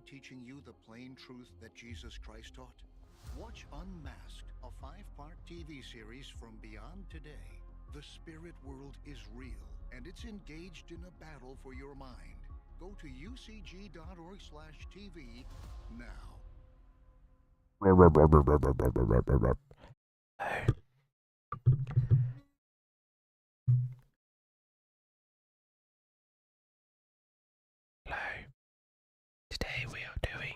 teaching you the plain truth that Jesus Christ taught? Watch Unmasked, a 5-part TV series from beyond today. The spirit world is real, and it's engaged in a battle for your mind. Go to ucg.org/TV now. Hello. Today we are doing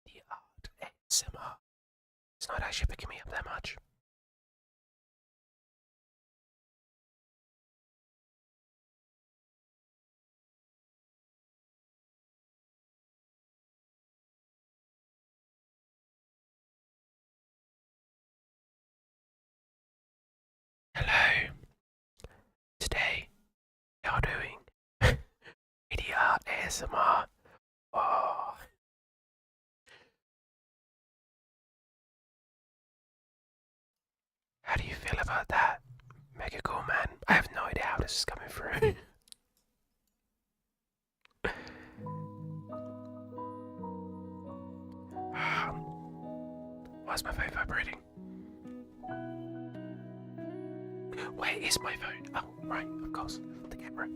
the art ASMR. It's not actually picking me up that much. Hello. Today we are doing the art ASMR. Oh. How do you feel about that? Mega cool, man. I have no idea how this is coming through. Why's my phone vibrating? Where is my phone? Oh, right, of course. The camera.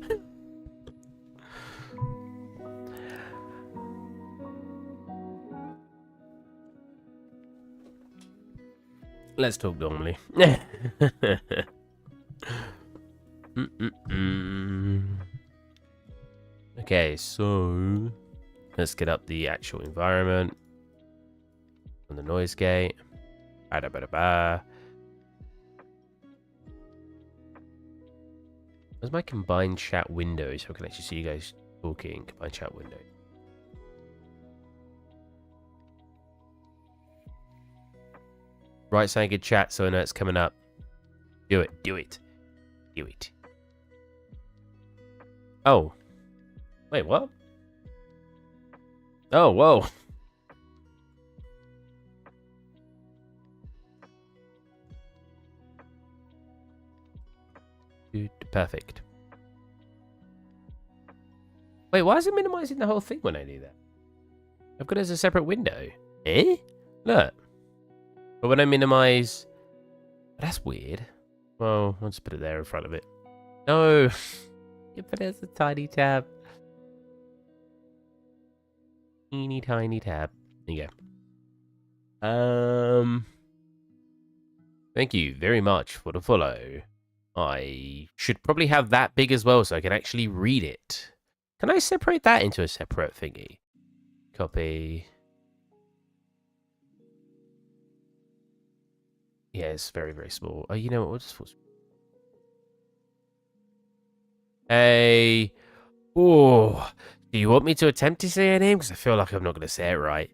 Let's talk normally. Okay, so let's get up the actual environment on the noise gate. Where's my combined chat window so I can actually see you guys talking? Combined chat window. Right side good chat so I know it's coming up. Do it, do it, do it. Oh. Wait, what? Oh, whoa. Dude, perfect. Wait, why is it minimizing the whole thing when I do that? I've got it as a separate window. Eh? Look. But when I minimize... That's weird. Well, I'll just put it there in front of it. No! You put it as a tiny tab. Teeny tiny tab. There you go. Thank you very much for the follow. I should probably have that big as well so I can actually read it. Can I separate that into a separate thingy? Copy. Yeah, it's very, very small. Oh, you know what? We'll just... Hey. Oh. Do you want me to attempt to say her name? Because I feel like I'm not going to say it right.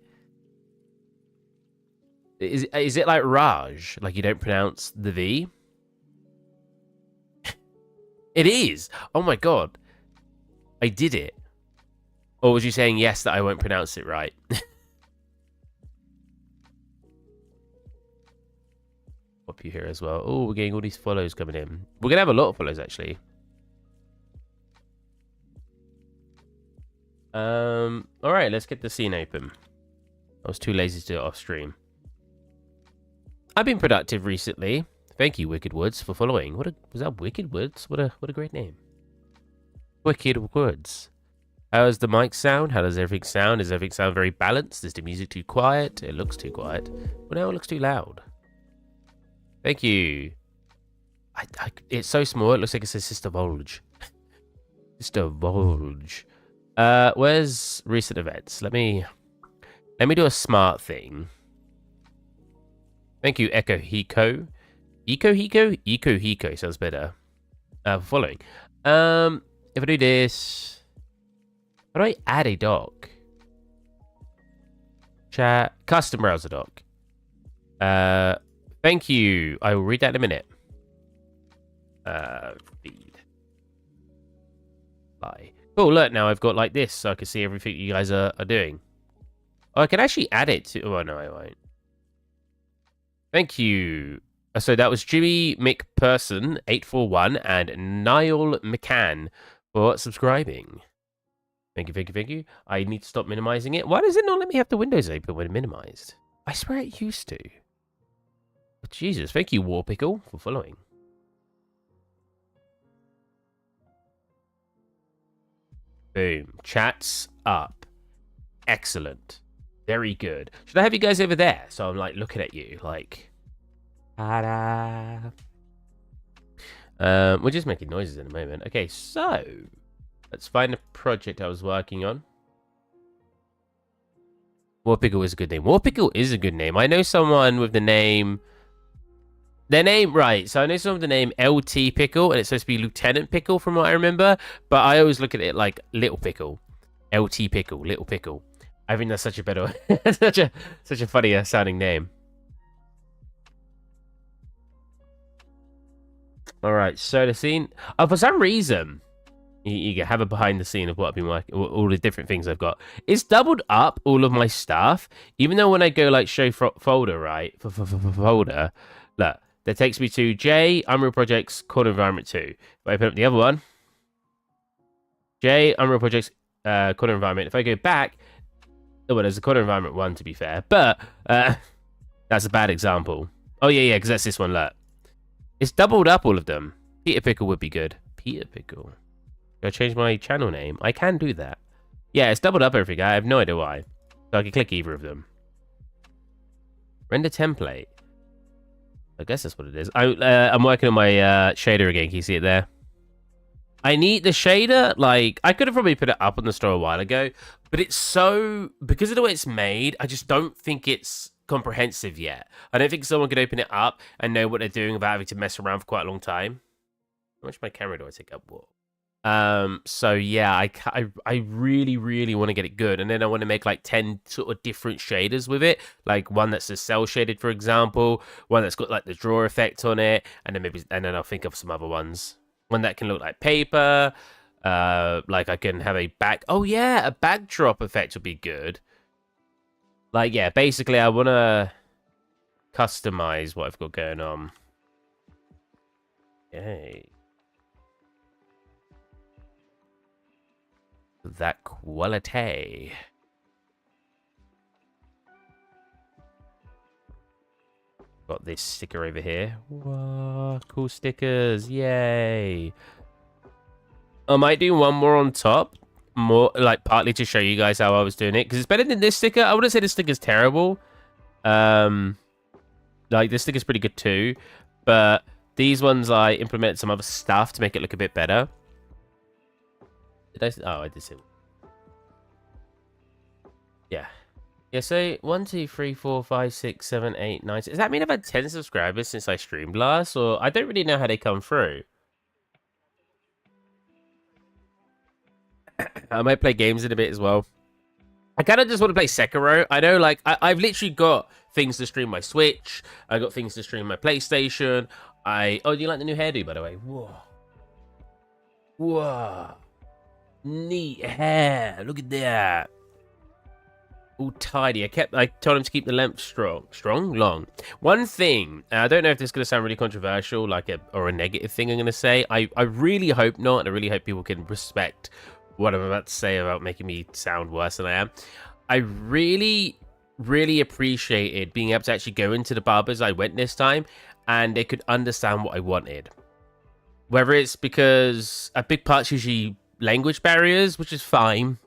Is it like Raj? Like you don't pronounce the V? It is! Oh my god. I did it. Or was you saying yes that I won't pronounce it right? Pop you here as well. Oh, we're getting all these follows coming in. We're going to have a lot of follows, actually. Alright, let's get the scene open. I was too lazy to do it off stream. I've been productive recently. Thank you, Wicked Woods, for following. Was that Wicked Woods? What a great name. Wicked Woods. How does the mic sound? How does everything sound? Does everything sound very balanced? Is the music too quiet? It looks too quiet. Well, now it looks too loud. Thank you. It's so small, it looks like it says Sister Volge. Sister Volge. Where's recent events? Let me do a smart thing. Thank you, Echo Hiko. Eco Hiko sounds better. Following. If I do this, how do I add a doc? Chat, custom browser doc. Thank you. I will read that in a minute. Feed. Bye. Cool. Look, now I've got like this, so I can see everything you guys are doing. Oh, I can actually add it to. Oh no, I won't. Thank you. So that was Jimmy McPherson 841 and Niall McCann for subscribing. Thank you, thank you, thank you. I need to stop minimizing it. Why does it not let me have the windows open when minimized? I swear it used to. But Jesus, thank you, War Pickle, for following. Boom. Chat's up. Excellent. Very good. Should I have you guys over there? So I'm like looking at you like... Ta-da. We're just making noises in a moment. Okay, so... Let's find the project I was working on. War Pickle is a good name. War Pickle is a good name. I know someone with the name... Their name, right. So I know someone with the name LT Pickle, and it's supposed to be Lieutenant Pickle from what I remember. But I always look at it like Little Pickle. LT Pickle, Little Pickle. I think that's such a better... such a funnier sounding name. Alright, so the scene... Oh, for some reason... You have a behind the scene of what I've been working, all the different things I've got. It's doubled up all of my stuff, even though when I go like show folder, right? Folder, look, that takes me to J, Unreal Projects, Corner Environment 2. If I open up the other one, J, Unreal Projects, Corner Environment. If I go back, oh, well, there's a Corner Environment 1 to be fair, but that's a bad example. Oh, yeah, because that's this one, look. It's doubled up all of them. Peter Pickle would be good. Peter Pickle. Should I change my channel name? I can do that. Yeah, it's doubled up everything. I have no idea why. So I can click either of them. Render template. I guess that's what it is. I'm working on my shader again. Can you see it there? I need the shader. Like, I could have probably put it up on the store a while ago. But it's so... Because of the way it's made, I just don't think it's comprehensive yet. I don't think someone could open it up and know what they're doing without having to mess around for quite a long time. How much of my camera do I take up? Whoa. So yeah, I really, really want to get it good. And then I want to make like 10 sort of different shaders with it. Like one that's a cell shaded, for example, one that's got like the draw effect on it. And then I'll think of some other ones. One that can look like paper. Like I can have oh yeah, a backdrop effect would be good. Like, yeah, basically I want to customize what I've got going on. Yay. That quality. Got this sticker over here. Whoa, cool stickers. Yay. I might do one more on top. More, like, partly to show you guys how I was doing it. Because it's better than this sticker. I wouldn't say this sticker's terrible. Like, this sticker's pretty good too. But these ones, I implemented some other stuff to make it look a bit better. Oh, I did see. Yeah. Yeah, so 1, 2, 3, 4, 5, 6, 7, 8, 9. Does that mean I've had 10 subscribers since I streamed last? Or I don't really know how they come through. I might play games in a bit as well. I kind of just want to play Sekiro. I know, like, I've literally got things to stream my Switch. I got things to stream my PlayStation. Oh, do you like the new hairdo, by the way? Whoa. Whoa. Neat hair. Look at that. All tidy. I told him to keep the length long. One thing, I don't know if this is going to sound really controversial, like or a negative thing I'm going to say. I really hope not, and I really hope people can respect what I'm about to say about making me sound worse than I am. I really, really appreciated being able to actually go into the barbers I went this time, and they could understand what I wanted. Whether it's because a big part's usually language barriers, which is fine.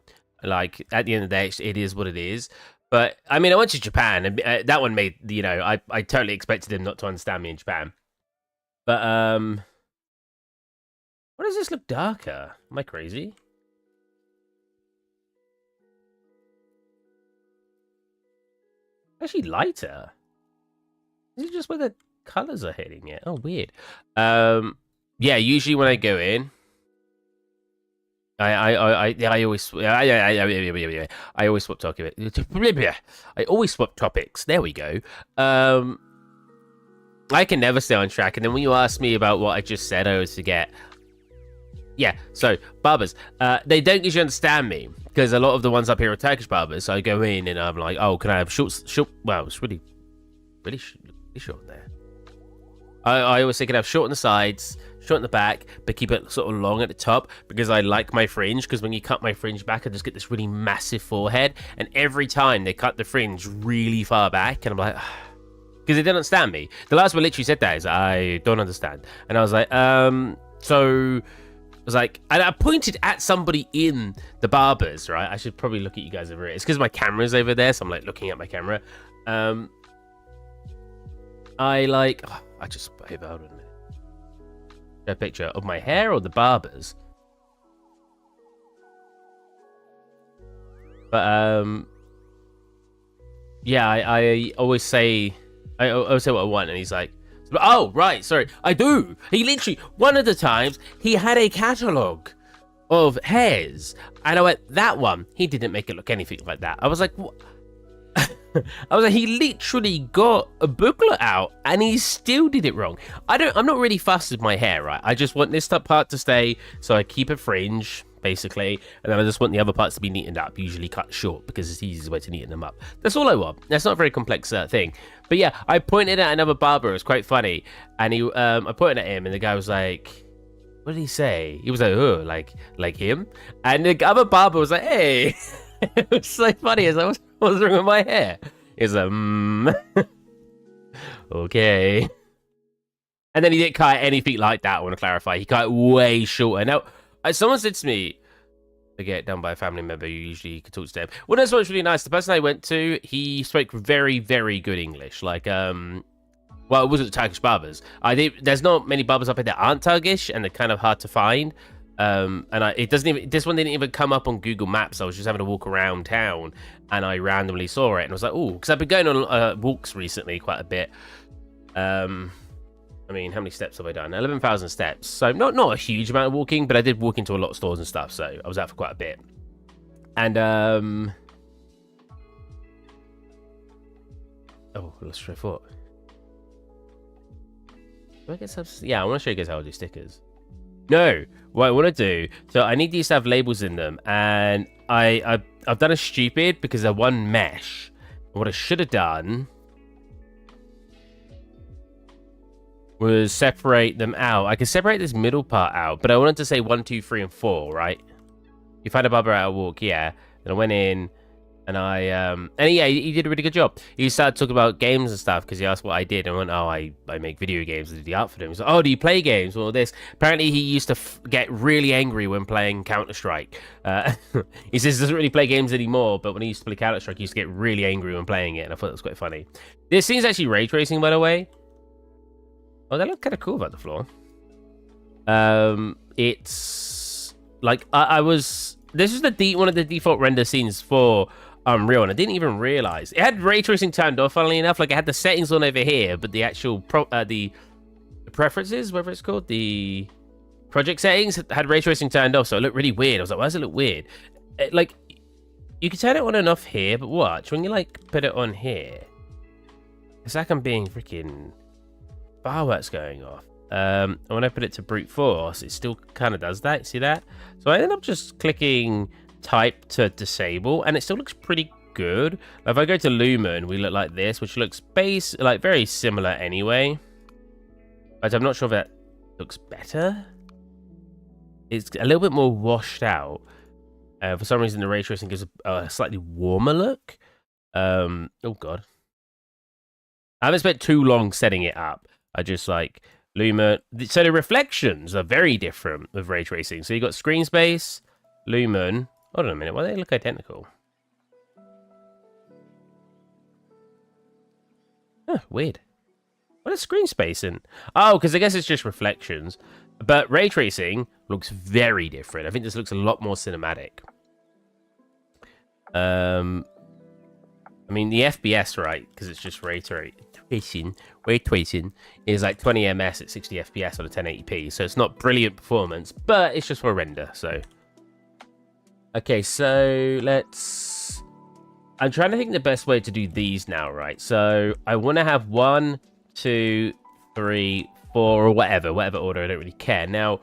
Like, at the end of the day, it is what it is. But, I mean, I went to Japan, and that one made, you know, I totally expected them not to understand me in Japan. But, why does this look darker? Am I crazy? Actually lighter. Is it just where the colors are hitting it? Oh, weird. Yeah, usually when I go in, I always swap topics. I always swap topics. There we go. I can never stay on track, and then when you ask me about what I just said, I always forget. Yeah, so barbers, they don't usually understand me because a lot of the ones up here are Turkish barbers. So I go in and I'm like, oh, can I have short? Well, it's really short there. I always say it have short on the sides, short on the back, but keep it sort of long at the top because I like my fringe. Because when you cut my fringe back, I just get this really massive forehead. And every time they cut the fringe really far back, and I'm like, because they didn't understand me. The last one literally said that is, I don't understand. And I was like, so I was like, and I pointed at somebody in the barbers, right? I should probably look at you guys over here. It's because my camera's over there, so I'm like looking at my camera. I just hold on a minute. A picture of my hair or the barbers. But yeah, I always say what I want, and he's like, oh right, sorry, I do. He literally one of the times he had a catalogue of hairs, and I went, that one. He didn't make it look anything like that. I was like, what? I was like, he literally got a booklet out and he still did it wrong. I'm not really fussed with my hair, right? I just want this part to stay, so I keep a fringe, basically, and then I just want the other parts to be neatened up, usually cut short, because it's the easiest way to neaten them up. That's all I want. That's not a very complex thing. But yeah, I pointed at another barber. It was quite funny. And I pointed at him, and the guy was like, what did he say? He was like, oh, like him? And the other barber was like, hey. It was so funny. I was like, what's wrong with my hair? He's like, okay. And then he didn't cut anything like that, I want to clarify. He cut it way shorter. Now, someone said to me, I get it done by a family member, you usually could talk to them. Well, that's what's really nice. The person I went to, he spoke very, very good English. Like, well, it wasn't Turkish barbers. There's not many barbers up here that aren't Turkish, and they're kind of hard to find. This one didn't even come up on Google Maps. I was just having a walk around town, and I randomly saw it, and I was like, oh, because I've been going on walks recently quite a bit. I mean, how many steps have I done? 11,000 steps. So not a huge amount of walking, but I did walk into a lot of stores and stuff, so I was out for quite a bit. And oh, lost my thought. Do I get some? Yeah, I want to show you guys how I do stickers. No, what I want to do, so I need these to have labels in them, and I've done a stupid because they're one mesh. What I should have done was separate them out. I can separate this middle part out, but I wanted to say 1, 2, 3, and 4, right? You find a barber at a walk, yeah. Then I went in, and yeah, he did a really good job. He started talking about games and stuff because he asked what I did, and I went, oh, I make video games. I did the art for them. He's like, oh, do you play games? Well, this. Apparently, he used to get really angry when playing Counter-Strike. He says he doesn't really play games anymore, but when he used to play Counter-Strike, he used to get really angry when playing it, and I thought that was quite funny. This scene's actually ray tracing, by the way. Oh, that looked kind of cool about the floor. It's like this is one of the default render scenes for Unreal, and I didn't even realize it had ray tracing turned off. Funnily enough, like I had the settings on over here, but the actual the preferences, whatever it's called, the project settings had ray tracing turned off, so it looked really weird. I was like, why does it look weird? Like you can turn it on and off here, but watch when you like put it on here, it's like I'm being freaking fireworks going off. And when I put it to brute force, it still kind of does that. See that? So I ended up just clicking type to disable, and it still looks pretty good. If I go to Lumen, we look like this, which looks like very similar anyway. But I'm not sure if that looks better. It's a little bit more washed out. For some reason, the ray tracing gives a slightly warmer look. Oh god, I haven't spent too long setting it up. I just like Lumen. So the reflections are very different with ray tracing. So you got screen space, Lumen. Hold on a minute, why do they look identical? Huh, weird. What is screen space in? Oh, because I guess it's just reflections. But ray tracing looks very different. I think this looks a lot more cinematic. I mean, the FPS, right, because it's just ray tracing is like 20 ms at 60 FPS on a 1080p, so it's not brilliant performance, but it's just for a render, so. Okay, so I'm trying to think the best way to do these now, right? So I want to have 1, 2, 3, 4, or whatever order, I don't really care. Now,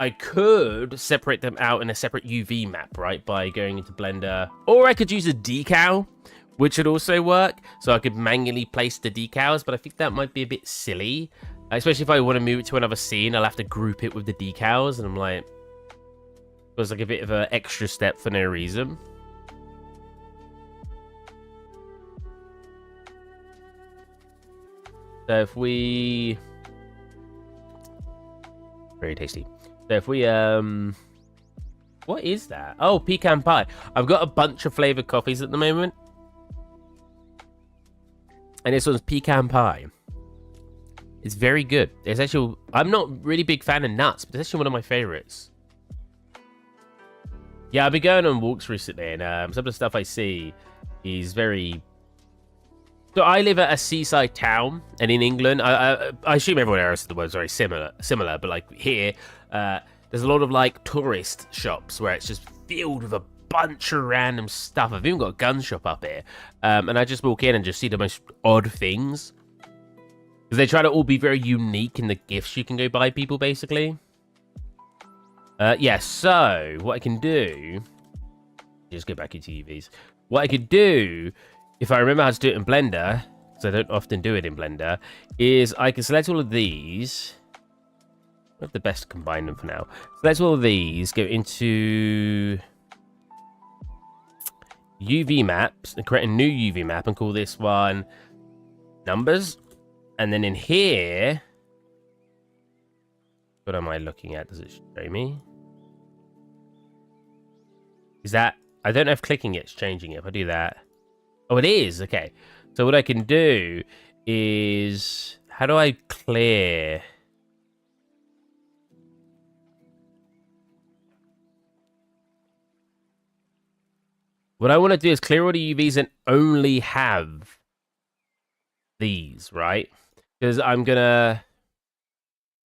I could separate them out in a separate UV map, right, by going into Blender, or I could use a decal, which would also work, so I could manually place the decals, but I think that might be a bit silly. Especially if I want to move it to another scene, I'll have to group it with the decals, and I'm like, it was like a bit of an extra step for no reason. So if we... Very tasty. So if we, what is that? Oh, pecan pie. I've got a bunch of flavored coffees at the moment. And this one's pecan pie. It's very good. It's actually... I'm not really big fan of nuts, but it's actually one of my favorites. Yeah, I've been going on walks recently, and some of the stuff I see is very... So I live at a seaside town, and in England, I assume everywhere else in the world is very similar, but like here, there's a lot of like tourist shops where it's just filled with a bunch of random stuff. I've even got a gun shop up here, and I just walk in and just see the most odd things. Because they try to all be very unique in the gifts you can go buy people, basically. Yeah, so what I can do... Just go back into UVs. What I could do... If I remember how to do it in Blender, because I don't often do it in Blender, is I can select all of these. Not the best to combine them for now. Select all of these, go into UV maps, and create a new UV map, and call this one numbers. And then in here, what am I looking at? Does it show me? Is that... I don't know if clicking it's changing it. If I do that... Oh, it is. Okay. So what I can do is... How do I clear? What I want to do is clear all the UVs and only have these, right? Because I'm going to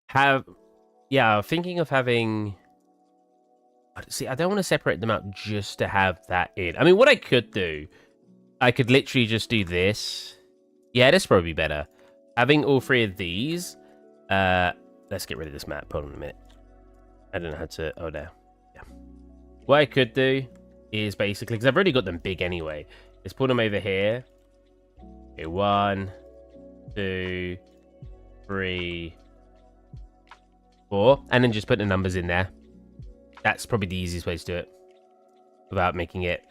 have... Yeah, I'm thinking of having... See, I don't want to separate them out just to have that in. I mean, what I could do... I could literally just do this. Yeah, this probably be better. Having all three of these. Let's get rid of this map. Hold on a minute. I don't know how to... Oh, there. Yeah. What I could do is basically... Because I've already got them big anyway. Is put them over here. Okay, 1, 2, 3, 4. And then just put the numbers in there. That's probably the easiest way to do it. Without making it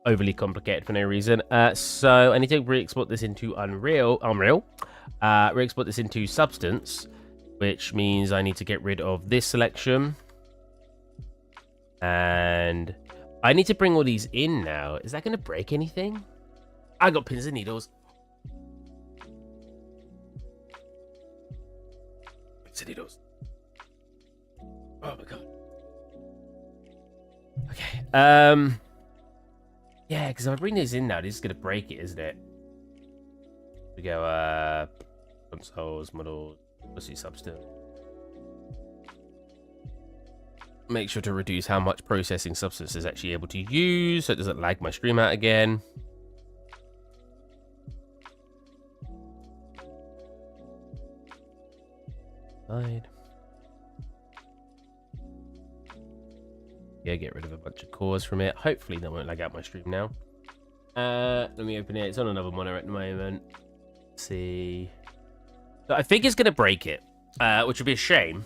overly complicated for no reason. So I need to re-export this into Unreal. Re-export this into Substance, which means I need to get rid of this selection. And I need to bring all these in now. Is that going to break anything? I got pins and needles. Pins and needles. Oh my god. Okay. Yeah, because if I bring these in now, this is going to break it, isn't it? We go, consoles, models, let's see, substance. Make sure to reduce how much processing Substance is actually able to use, so it doesn't lag my stream out again. Hide. Yeah, get rid of a bunch of cores from it. Hopefully that won't lag out my stream now. Let me open it. It's on another monitor at the moment. Let's see. So I think it's going to break it, which would be a shame.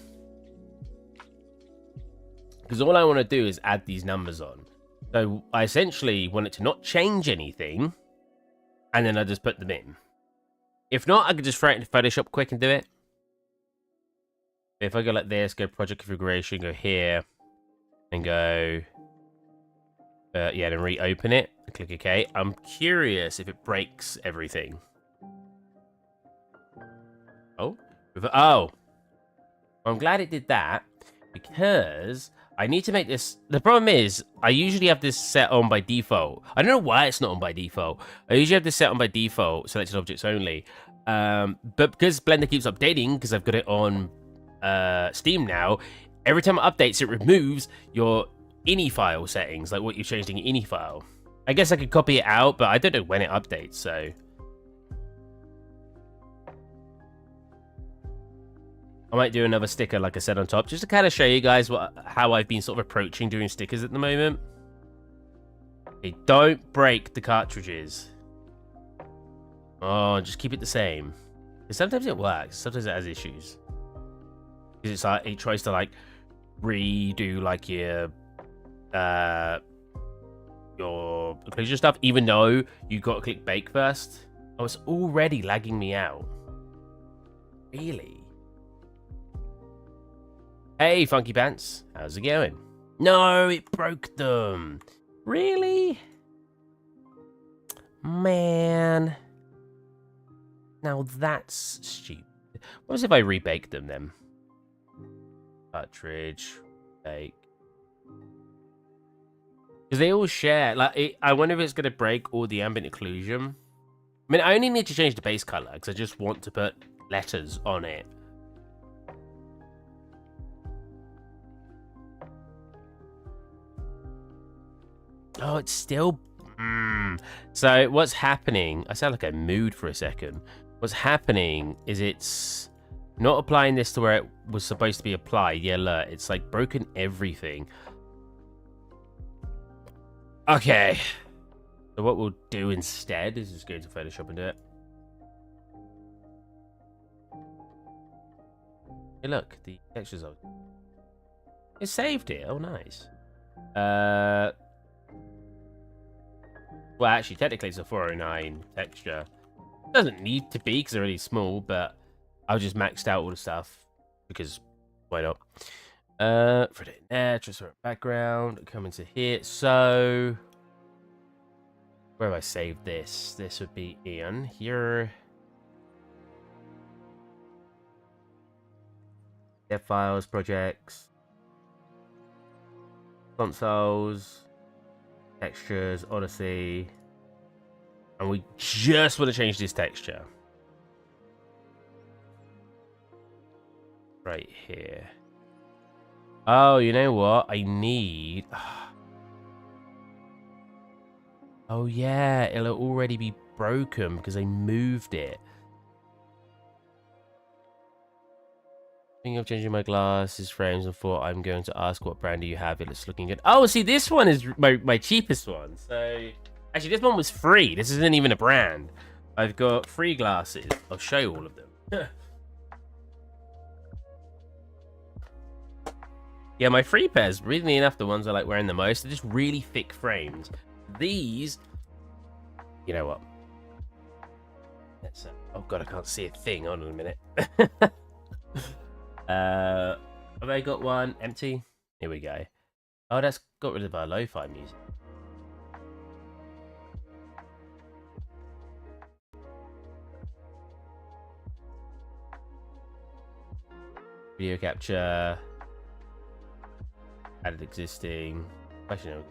Because all I want to do is add these numbers on. So I essentially want it to not change anything. And then I just put them in. If not, I could just throw it into Photoshop quick and do it. If I go like this, go project configuration, go here. And go, yeah, then reopen it. Click OK. I'm curious if it breaks everything. Oh, oh. I'm glad it did that because I need to make this. The problem is, I usually have this set on by default. I don't know why it's not on by default. I usually have this set on by default, selected objects only. But because Blender keeps updating, because I've got it on Steam now. Every time it updates, it removes your ini file settings, like what you changed in your ini file. I guess I could copy it out, but I don't know when it updates, so... I might do another sticker, like I said, on top, just to kind of show you guys how I've been sort of approaching doing stickers at the moment. Okay, don't break the cartridges. Oh, just keep it the same. Sometimes it works, sometimes it has issues. Because it's like it tries to like redo like your occlusion stuff, even though you got to click bake first. Oh, it's already lagging me out. Really? Hey, Funky Pants, how's it going? No, it broke them. Really? Man. Now that's stupid. What was if I rebake them then? Cartridge, bake. Because they all share. Like, I wonder if it's going to break all the ambient occlusion. I mean, I only need to change the base color because I just want to put letters on it. Oh, it's still... So what's happening... I sound like I mooed for a second. What's happening is it's not applying this to where it was supposed to be applied. Yeah, look, it's like broken everything. Okay. So what we'll do instead is just go to Photoshop and do it. Hey, look, the textures are... It saved it. Oh, nice. Well, actually, technically it's a 409 texture. It doesn't need to be because they're really small, but I've just maxed out all the stuff because why not? Put it in there, transfer background, come into here. So, where have I saved this? This would be in here. Dev files, projects, consoles. Textures, Odyssey. And we just want to change this texture. Right here. Oh, you know what? I need... Oh, yeah. It'll already be broken because I moved it. Thinking of changing my glasses frames and thought I'm going to ask what brand do you have. It's looking good. Oh, see, this one is my cheapest one. So, actually, this one was free. This isn't even a brand. I've got free glasses. I'll show you all of them. Yeah, my free pairs, weirdly enough, the ones I like wearing the most, are just really thick frames. These, you know what? Let's, oh, God, I can't see a thing. Hold on a minute. Have I got one empty? Here we go. Oh, that's got rid of our lo-fi music. Video capture. Added existing. Actually, no.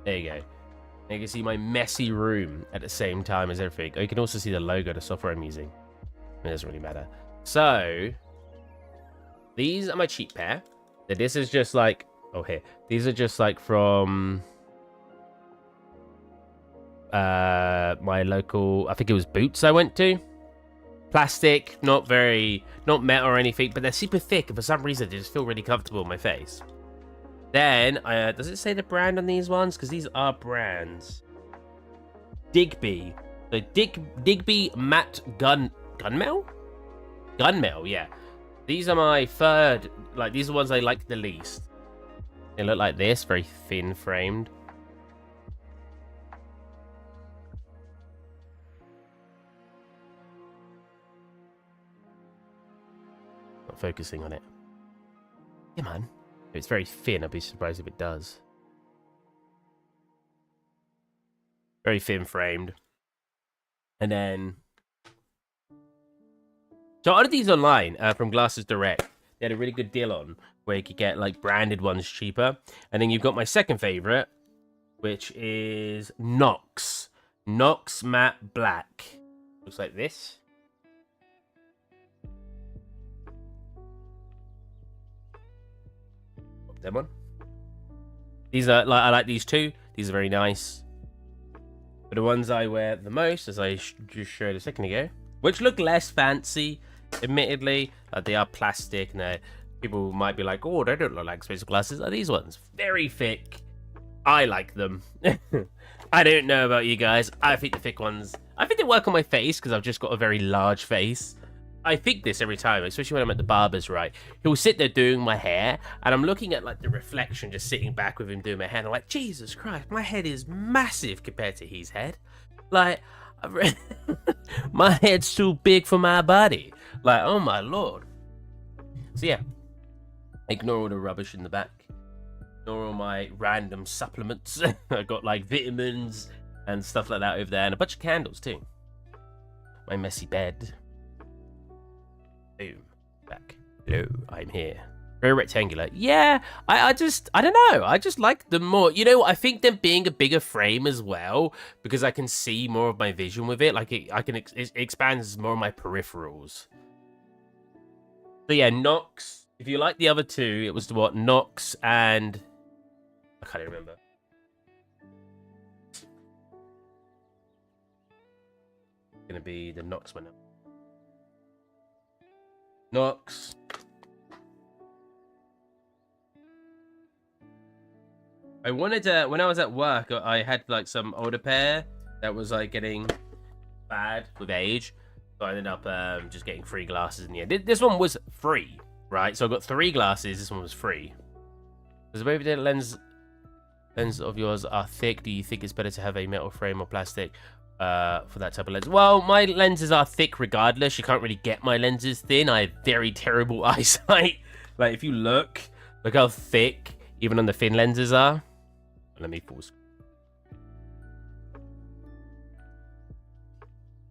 There you go. You can see my messy room at the same time as everything. Oh, you can also see the logo, the software I'm using. It doesn't really matter. So, these are my cheap pair. This is just like... Oh, here. These are just like from... my local... I think it was Boots I went to. Plastic, not metal or anything, but they're super thick, and for some reason they just feel really comfortable on my face. Then, does it say the brand on these ones? Because these are brands. Digby. So, Digby Matte Gunmetal? Gunmetal, yeah. These are my third, like, these are the ones I like the least. They look like this, very thin framed. Not focusing on it. Yeah, man. It's very thin. I'd be surprised if it does. Very thin framed. And then... So I ordered these online from Glasses Direct. They had a really good deal on where you could get like branded ones cheaper. And then you've got my second favorite, which is Nox. Nox Matte Black. Looks like this. Them one. These are like I like these two. These are very nice. But the ones I wear the most, as I just showed a second ago, which look less fancy, admittedly, they are plastic and they're People might be like, oh, they don't look like space glasses. Are these ones very thick? I like them. I don't know about you guys. I think the thick ones, I think they work on my face because I've just got a very large face. I think this every time, especially when I'm at the barber's, right? He'll sit there doing my hair, and I'm looking at like the reflection just sitting back with him doing my hair, and I'm like, Jesus Christ, my head is massive compared to his head. Like, my head's too big for my body. Like, oh my Lord. So yeah, ignore all the rubbish in the back. Ignore all my random supplements. I got like vitamins and stuff like that over there, and a bunch of candles too. My messy bed. Boom. Back. Hello, I'm here. Very rectangular. Yeah, I don't know. I just like them more. You know, I think them being a bigger frame as well, because I can see more of my vision with it. Like, it expands more of my peripherals. So yeah, Nox. If you like the other two, it was what? Nox and... I can't even remember. It's gonna be the Nox one. Nox. I wanted to, when I was at work, I had like some older pair that was like getting bad with age. So I ended up just getting free glasses in the end. This one was free, right? So I got 3 glasses. This one was free. Does the baby lens of yours are thick? Do you think it's better to have a metal frame or plastic for that type of lens? Well, my lenses are thick regardless. You can't really get my lenses thin. I have very terrible eyesight. Like, if you look how thick even on the thin lenses are. Let me pause.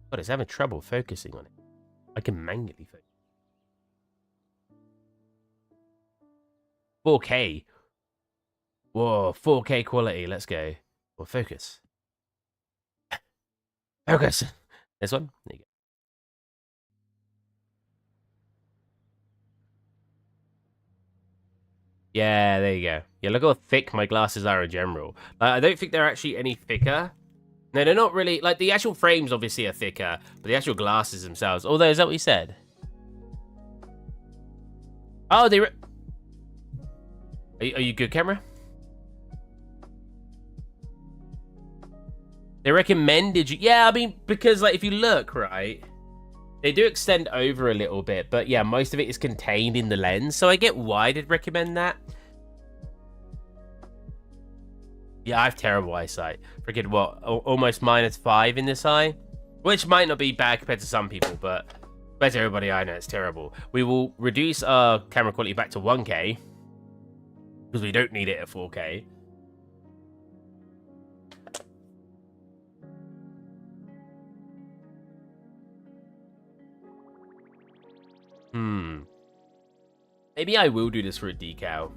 God, it's having trouble focusing on it. I can manually focus. 4K. Whoa, 4K quality. Let's go. Well, focus. Focus. This one. There you go. Yeah, there you go. Yeah, look how thick my glasses are in general. I don't think they're actually any thicker. No, they're not really. Like, the actual frames obviously are thicker, but the actual glasses themselves. Although, is that what you said? Oh, they... Are you good, camera? They recommended you... Yeah, I mean, because, like, if you look, right... They do extend over a little bit, but yeah, most of it is contained in the lens, so I get why they'd recommend that. Yeah, I have terrible eyesight. Freaking what? Almost -5 in this eye? Which might not be bad compared to some people, but compared to everybody I know, it's terrible. We will reduce our camera quality back to 1K, because we don't need it at 4K. Maybe I will do this for a decal.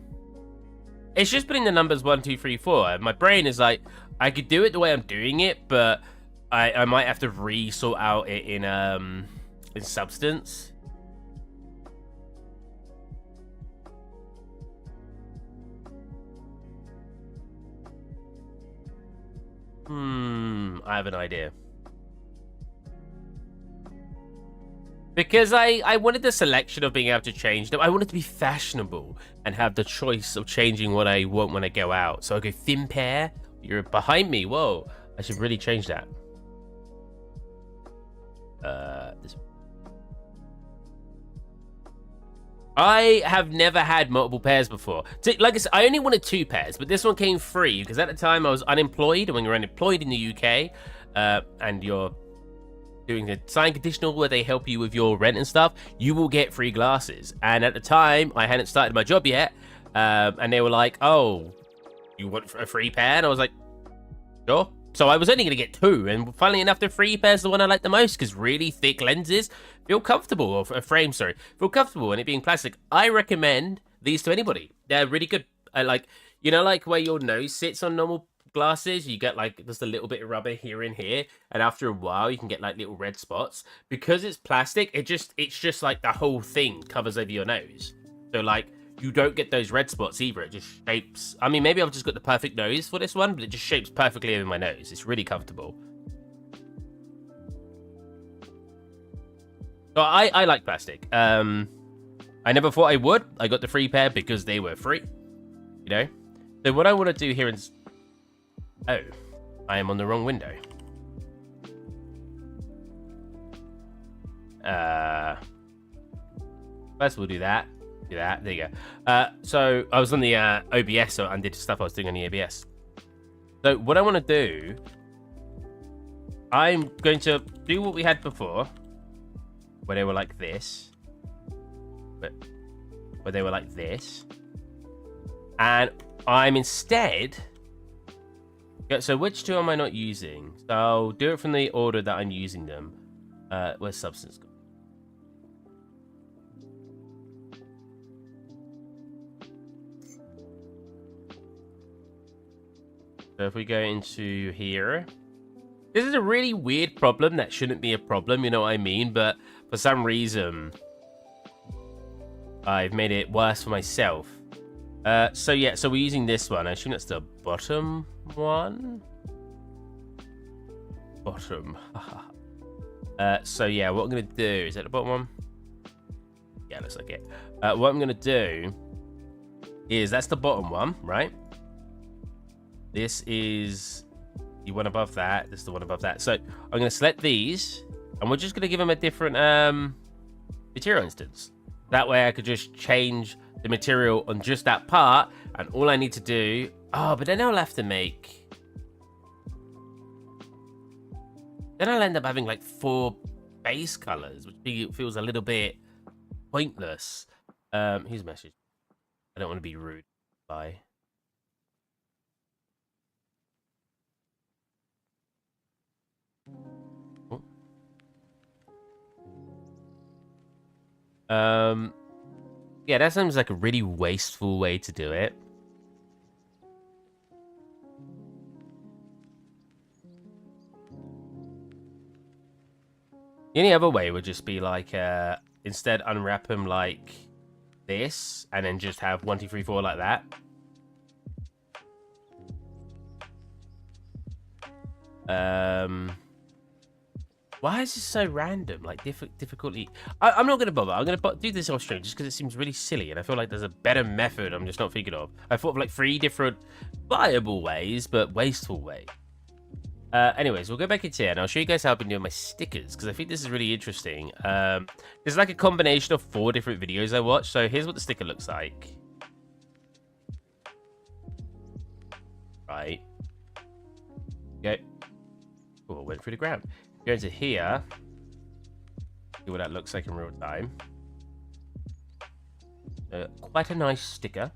It's just putting the numbers 1, 2, 3, 4. My brain is like, I could do it the way I'm doing it, but I might have to re-sort out it in substance. I have an idea. Because I wanted the selection of being able to change them. I wanted to be fashionable and have the choice of changing what I want when I go out. So I go thin pair. You're behind me. Whoa. I should really change that. This. I have never had multiple pairs before. So, like I said, I only wanted 2 pairs, but this one came free because at the time I was unemployed. And when you're unemployed in the UK and you're doing the sign conditional where they help you with your rent and stuff, you will get free glasses. And at the time, I hadn't started my job yet, and they were like, oh, you want a free pair? And I was like, sure. So I was only going to get 2, and funnily enough, the free pair is the one I like the most, because really thick lenses feel comfortable, or a frame, sorry, feel comfortable, and it being plastic. I recommend these to anybody. They're really good. I like, you know, like where your nose sits on normal glasses, you get like just a little bit of rubber here and here, and after a while you can get like little red spots. Because it's plastic, it's just like the whole thing covers over your nose, so like you don't get those red spots either. It just shapes, I mean, maybe I've just got the perfect nose for this one, but it just shapes perfectly over my nose. It's really comfortable. So I like plastic. I never thought I would. I got the free pair because they were free. You know? So what I want to do here is... Oh, I am on the wrong window. First we'll do that. Do that. There you go. So I was on the OBS, so I undid stuff I was doing on the ABS. So what I want to do, I'm going to do what we had before, where they were like this, where they were like this, and I'm instead. Yeah, so which two am I not using? So I'll do it from the order that I'm using them. Where's substance? So if we go into here, this is a really weird problem that shouldn't be a problem, you know what I mean? But for some reason, I've made it worse for myself. So yeah, so we're using this one. I assume that's the bottom one. Bottom. So yeah, what I'm gonna do is that the bottom one. Yeah, looks like it. What I'm gonna do is that's the bottom one, right? This is the one above that. This is the one above that. So I'm going to select these, and we're just going to give them a different material instance. That way I could just change the material on just that part, and all I need to do... Oh, but then I'll have to make... Then I'll end up having like 4 base colors, which feels a little bit pointless. Here's a message. I don't want to be rude. Bye. Yeah, that seems like a really wasteful way to do it. The only other way would just be like, instead unwrap them like this, and then just have 1, 2, 3, 4 like that. Why is this so random? Like, difficulty... I'm not going to bother. I'm going to do this off stream just because it seems really silly, and I feel like there's a better method I'm just not thinking of. I thought of like 3 different viable ways, but wasteful ways. Anyways, we'll go back into here, and I'll show you guys how I've been doing my stickers, because I think this is really interesting. There's like a combination of 4 different videos I watched, so here's what the sticker looks like. Right. Okay. Oh, I went through the ground. Go into here. See what that looks like in real time. Quite a nice sticker.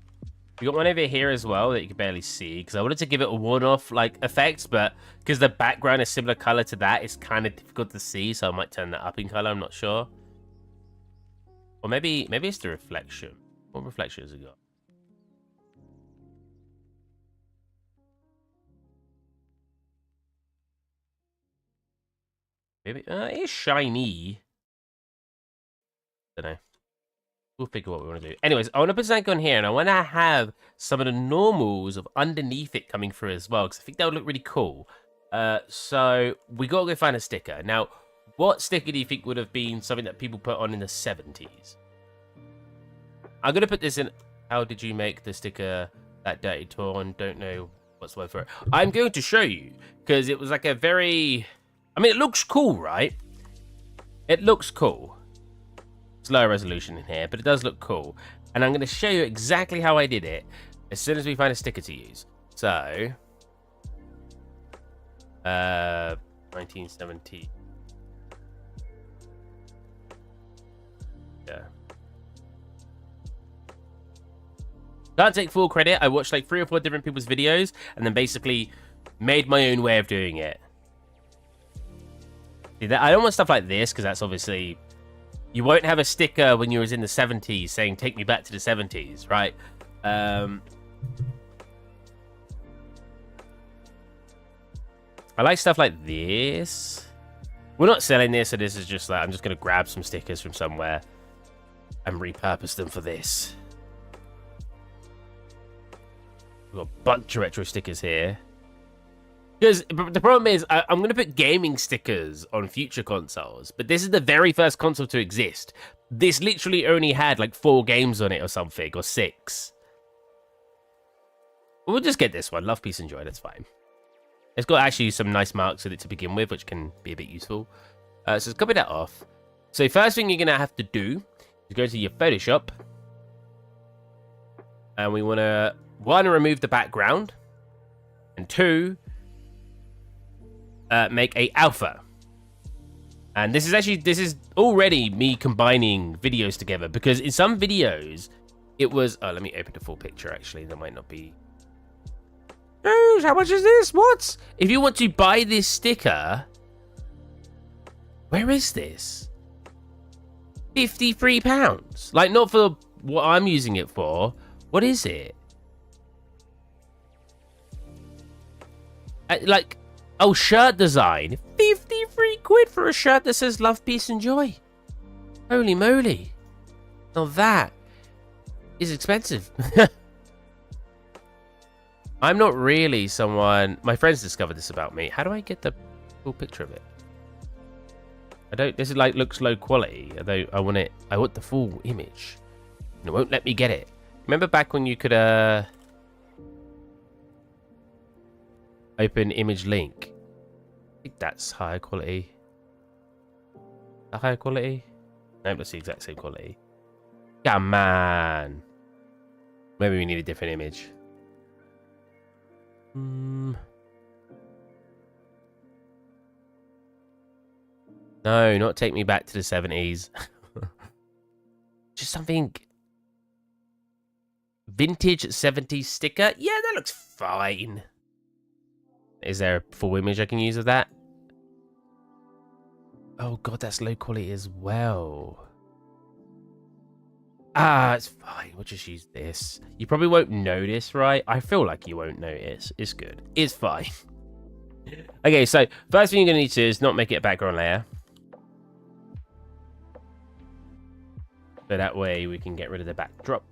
We got one over here as well that you can barely see, because I wanted to give it a one-off like effect, but because the background is similar color to that, it's kind of difficult to see, so I might turn that up in color. I'm not sure. Or maybe it's the reflection. What reflection has it got? Maybe it is shiny. Don't know. We'll figure what we want to do. Anyways, I want to put something on here, and I want to have some of the normals of underneath it coming through as well, because I think that would look really cool. So we got to go find a sticker. Now, what sticker do you think would have been something that people put on in the 70s? I'm going to put this in. How did you make the sticker that dirty torn? Don't know what's the word for it. I'm going to show you, because it was like a very... I mean, it looks cool, right? It looks cool. It's lower resolution in here, but it does look cool. And I'm going to show you exactly how I did it as soon as we find a sticker to use. So, 1970. Yeah. Can't take full credit. I watched like 3 or 4 different people's videos and then basically made my own way of doing it. I don't want stuff like this, because that's obviously... You won't have a sticker when you was in the 70s saying, take me back to the 70s, right? I like stuff like this. We're not selling this, so this is just like... I'm just going to grab some stickers from somewhere and repurpose them for this. We've got a bunch of retro stickers here. Because the problem is, I'm going to put gaming stickers on future consoles, but this is the very first console to exist. this literally only had like 4 games on it or something, or 6. We'll just get this one. Love, peace, and joy. That's fine. It's got actually some nice marks in it to begin with, which can be a bit useful. So let's copy that off. So first thing you're going to have to do is go to your Photoshop. And we want to, 1, remove the background. And 2, make a alpha. And this is already me combining videos together. Because in some videos, it was... Oh, let me open the full picture, actually. That might not be... Oh, how much is this? What? If you want to buy this sticker... Where is this? £53. Like, not for what I'm using it for. What is it? Like, oh, shirt design. 53 quid for a shirt that says love, peace, and joy. Holy moly. Now that is expensive. I'm not really someone... My friends discovered this about me. How do I get the full picture of it? I don't... This is like looks low quality. Although I want it... I want the full image. And it won't let me get it. Remember back when you could open image link? I think that's higher quality. A higher quality? No, that's the exact same quality. Come on. Maybe we need a different image. No, not take me back to the 70s. Just something... Vintage 70s sticker? Yeah, that looks fine. Is there a full image I can use of that? Oh god, that's low quality as well. Ah, it's fine. We'll just use this. You probably won't notice, right? I feel like you won't notice. It's good. It's fine. Okay, so first thing you're going to need to do is not make it a background layer. So that way we can get rid of the backdrop.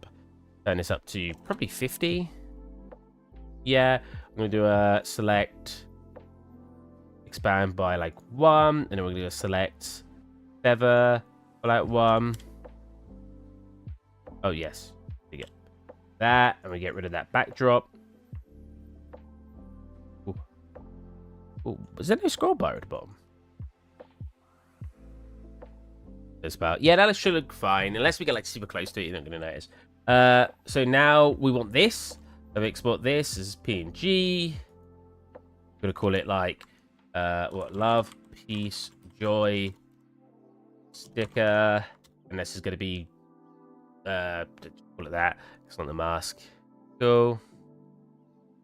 Turn this up to probably 50. Yeah, I'm going to do a select, expand by like 1, and then we're going to do a select, feather by like 1. Oh, yes. We get that, and we get rid of that backdrop. Ooh. Ooh, was there no scroll bar at the bottom? Just about. Yeah, that should look fine. Unless we get like super close to it, you're not going to notice. So now we want this. So we export this as PNG. I'm going to call it like, what? Love, peace, joy, sticker. And this is going to be, call it that. It's not the mask. Cool.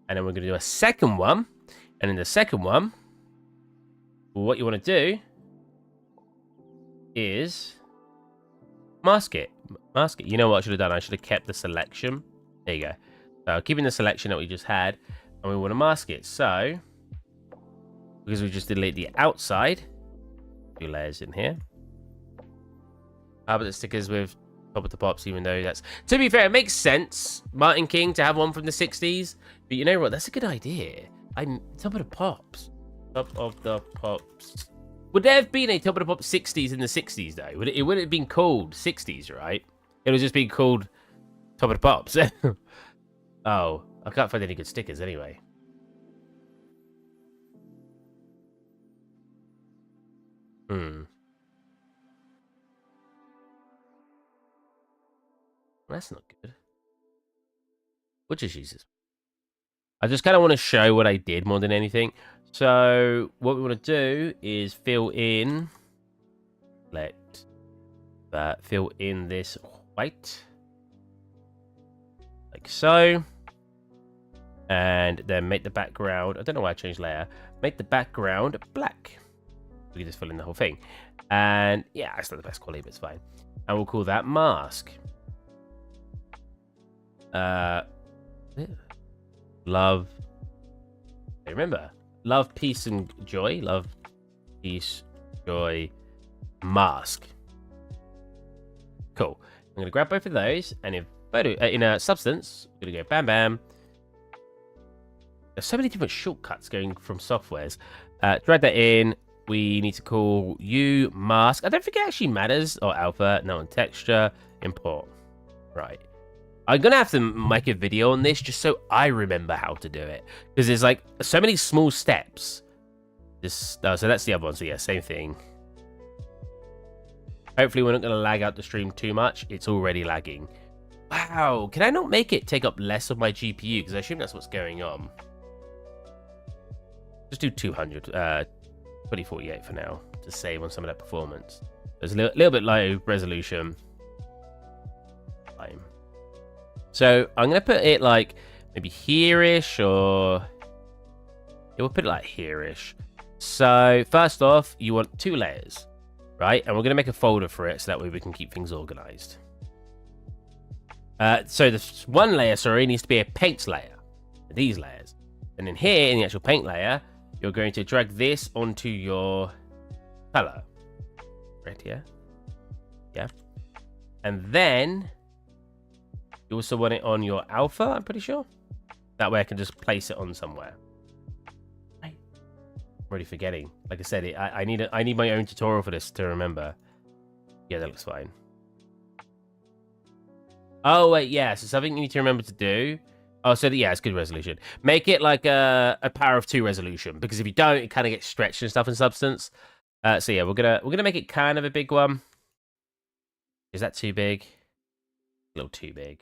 And then we're going to do a second one. And in the second one, what you want to do is mask it. Mask it. You know what I should have done? I should have kept the selection. There you go. So keeping the selection that we just had, and we want to mask it. So because we just delete the outside, 2 layers in here. How about the stickers with top of the pops? Even though that's, to be fair, it makes sense, Martin King, to have one from the 60s. But you know what? That's a good idea. I'm top of the pops. Top of the pops. Would there have been a Top of the Pop 60s in the 60s, though? It wouldn't have been called 60s, right? It would just be called Top of the Pops. Oh, I can't find any good stickers anyway. That's not good. We'll just use this. I just kind of want to show what I did more than anything. So what we want to do is fill in, fill in this white, like so, and then make the background, I don't know why I changed layer, make the background black. We can just fill in the whole thing. And yeah, it's not the best quality, but it's fine. And we'll call that mask. Love, remember, love, peace, and joy. Love, peace, joy, mask. Cool. I'm going to grab both of those, and in a substance, I'm going to go bam, bam. There's so many different shortcuts going from softwares. Drag that in, we need to call you mask. I don't think it actually matters. Or alpha, no, on texture, import. Right. I'm going to have to make a video on this just so I remember how to do it. Because there's like so many small steps. So that's the other one. So yeah, same thing. Hopefully we're not going to lag out the stream too much. It's already lagging. Wow. Can I not make it take up less of my GPU? Because I assume that's what's going on. Just do 200. 2048 for now. To save on some of that performance. There's a little bit low resolution. Time. So I'm going to put it like maybe here-ish or... Yeah, we'll put it like here-ish. So first off, you want 2 layers, right? And we're going to make a folder for it so that way we can keep things organized. So this one layer, sorry, needs to be a paint layer. These layers. And then here in the actual paint layer, you're going to drag this onto your color. Right here. Yeah. And then... You also want it on your alpha, I'm pretty sure. That way I can just place it on somewhere. I'm already forgetting. Like I said, I need my own tutorial for this to remember. Yeah, that looks fine. Oh, wait, yeah. So something you need to remember to do. Oh, so yeah, it's good resolution. Make it like a power of 2 resolution. Because if you don't, it kind of gets stretched and stuff in substance. So yeah, we're gonna make it kind of a big one. Is that too big? A little too big.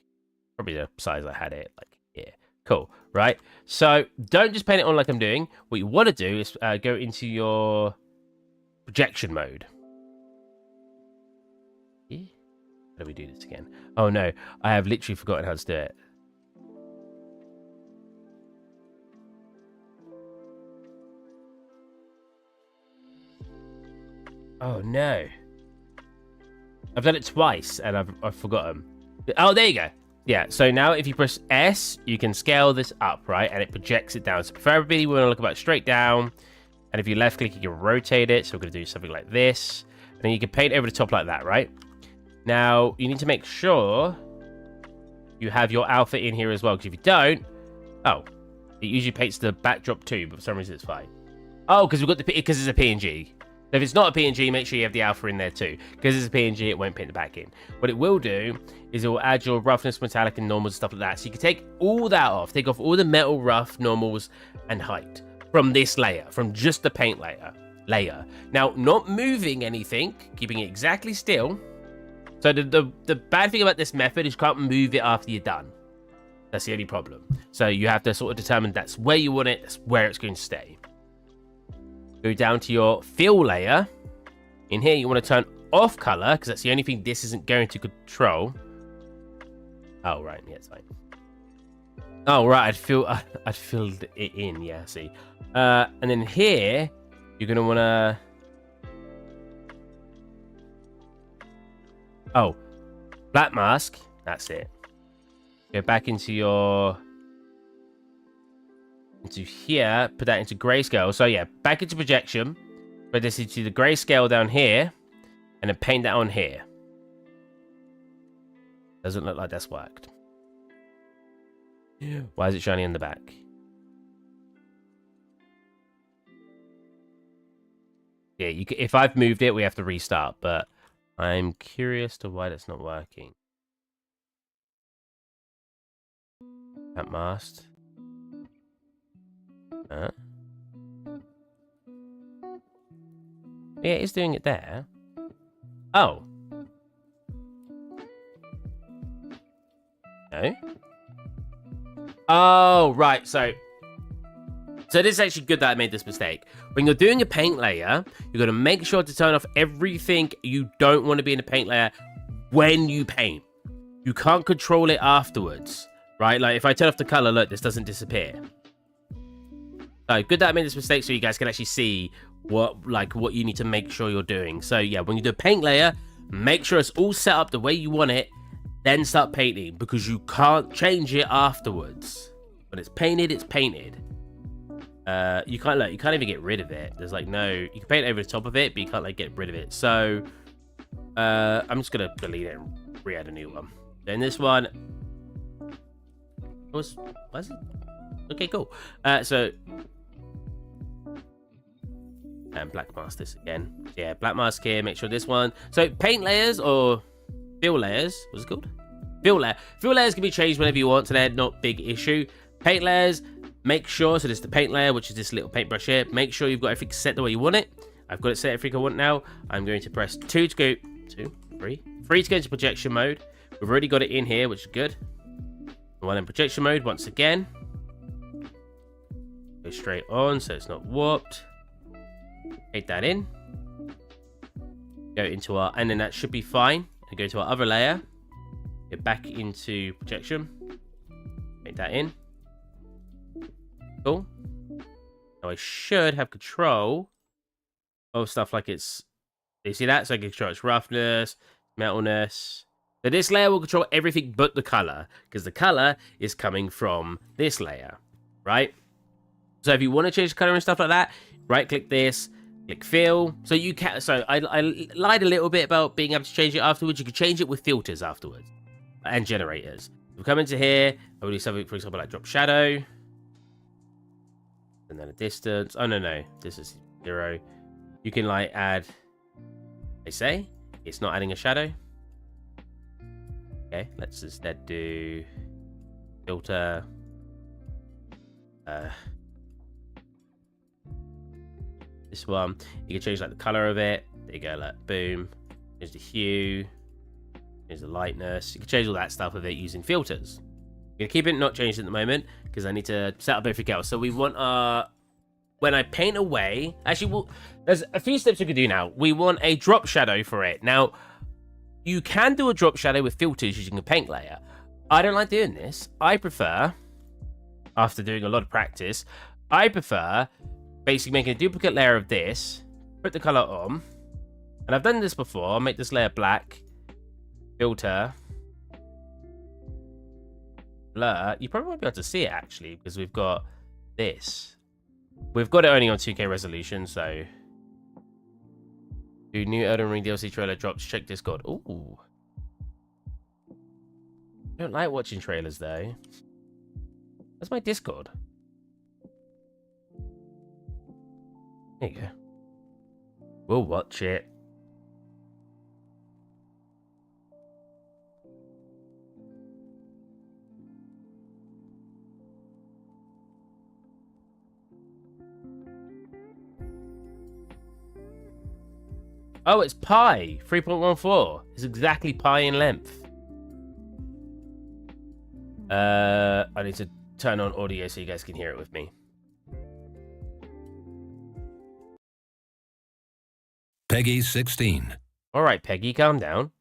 Probably the size I had it, like, yeah. Cool, right? So, don't just paint it on like I'm doing. What you want to do is go into your projection mode. Yeah. How do we do this again? Oh, no. I have literally forgotten how to do it. Oh, no. I've done it twice, and I've forgotten. Oh, there you go. Yeah, so now if you press S, you can scale this up, right? And it projects it down. So preferably we want to look about straight down. And if you left click, you can rotate it. So we're going to do something like this. And then you can paint over the top like that, right? Now, you need to make sure you have your alpha in here as well. Because if you don't... Oh, it usually paints the backdrop too, but for some reason it's fine. Oh, because because it's a PNG. So if it's not a PNG, make sure you have the alpha in there too. Because it's a PNG, it won't paint the back in. What it will do is it will add your roughness, metallic, and normals and stuff like that. So you can take all that off. Take off all the metal, rough, normals, and height from this layer. From just the paint layer. Now, not moving anything. Keeping it exactly still. So the bad thing about this method is you can't move it after you're done. That's the only problem. So you have to sort of determine that's where you want it. That's where it's going to stay. Go down to your fill layer. In here, you want to turn off color because that's the only thing this isn't going to control. Oh, right. Yeah, it's fine. Oh, right. I'd filled it in. Yeah, see. And then here, you're going to want to... Oh, black mask. That's it. Go back into your... into here, put that into grayscale. So yeah, back into projection, put this into the grayscale down here, and then paint that on here. Doesn't look like that's worked. Why is it shiny on the back? Yeah, if I've moved it, we have to restart, but I'm curious to why that's not working. That masked. Yeah, it's doing it there. Oh. No? Oh, right. So this is actually good that I made this mistake. When you're doing a paint layer, you're going to make sure to turn off everything you don't want to be in the paint layer when you paint. You can't control it afterwards, right? Like if I turn off the color, look, this doesn't disappear. Good that I made this mistake so you guys can actually see what you need to make sure you're doing. So yeah, when you do a paint layer, make sure it's all set up the way you want it, then start painting because you can't change it afterwards. When it's painted, it's painted. You can't even get rid of it. There's like no, you can paint over the top of it, but you can't like get rid of it. So I'm just gonna delete it and re-add a new one. Then this one was it? Okay, cool. So And black mask this again. Yeah, black mask here. Make sure this one. So paint layers or fill layers. What's it called? Fill layer. Fill layers can be changed whenever you want, so they're not big issue. Paint layers, make sure, so this is the paint layer, which is this little paintbrush here. Make sure you've got everything set the way you want it. I've got it set everything I want now. I'm going to press 2 to go, 3 to go into projection mode. We've already got it in here, which is good. While in projection mode, once again. Go straight on, so it's not warped. Take that in. Go into our, and then that should be fine. And go to our other layer. Get back into projection. Make that in. Cool. Now I should have control of stuff like it's... You see that? So I can control its roughness, metalness. So this layer will control everything but the color, because the color is coming from this layer, right? So if you want to change the color and stuff like that, right-click this, click fill. So you can. So I lied a little bit about being able to change it afterwards. You can change it with filters afterwards and generators. We come into here. I will do something, for example, like drop shadow, and then a distance. Oh no, this is 0. You can like add. They say it's not adding a shadow. Okay, let's instead do filter. This one, you can change like the color of it. There you go, like boom. Change the hue. Change the lightness. You can change all that stuff with it using filters. I'm gonna keep it not changed at the moment because I need to set up everything else. So we want our, when I paint away, actually, there's a few steps we can do now. We want a drop shadow for it. Now, you can do a drop shadow with filters using a paint layer. I don't like doing this. I prefer, after doing a lot of practice, I prefer basically making a duplicate layer of this, put the color on, and I've done this before. I'll make this layer black, filter, blur. You probably won't be able to see it actually because we've got this. We've got it only on 2K resolution, so do new Elden Ring DLC trailer drops, check Discord. Ooh. I don't like watching trailers though. That's my Discord. There you go. We'll watch it. Oh, it's pi. 3.14. It's exactly pi in length. I need to turn on audio so you guys can hear it with me. Peggy 16. All right, Peggy, calm down.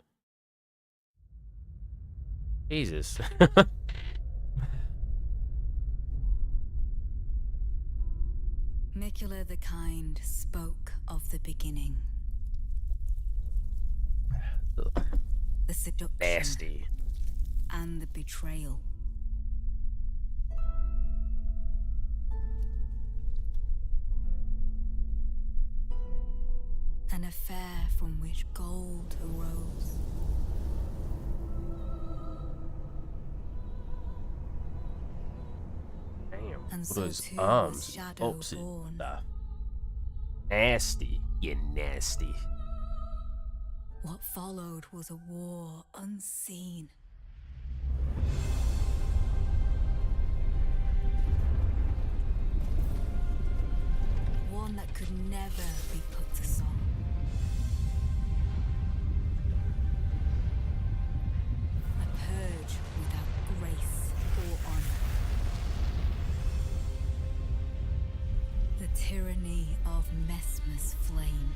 Jesus. Micula the Kind spoke of the beginning. Ugh. The seduction. Nasty. And the betrayal. An affair from which gold arose. Damn. And All so those too arms. was Shadow Opposite born. stuff. Nasty. You nasty. What followed was a war unseen. One that could never be put to song. A purge without grace or honor. The tyranny of Messmer's flame.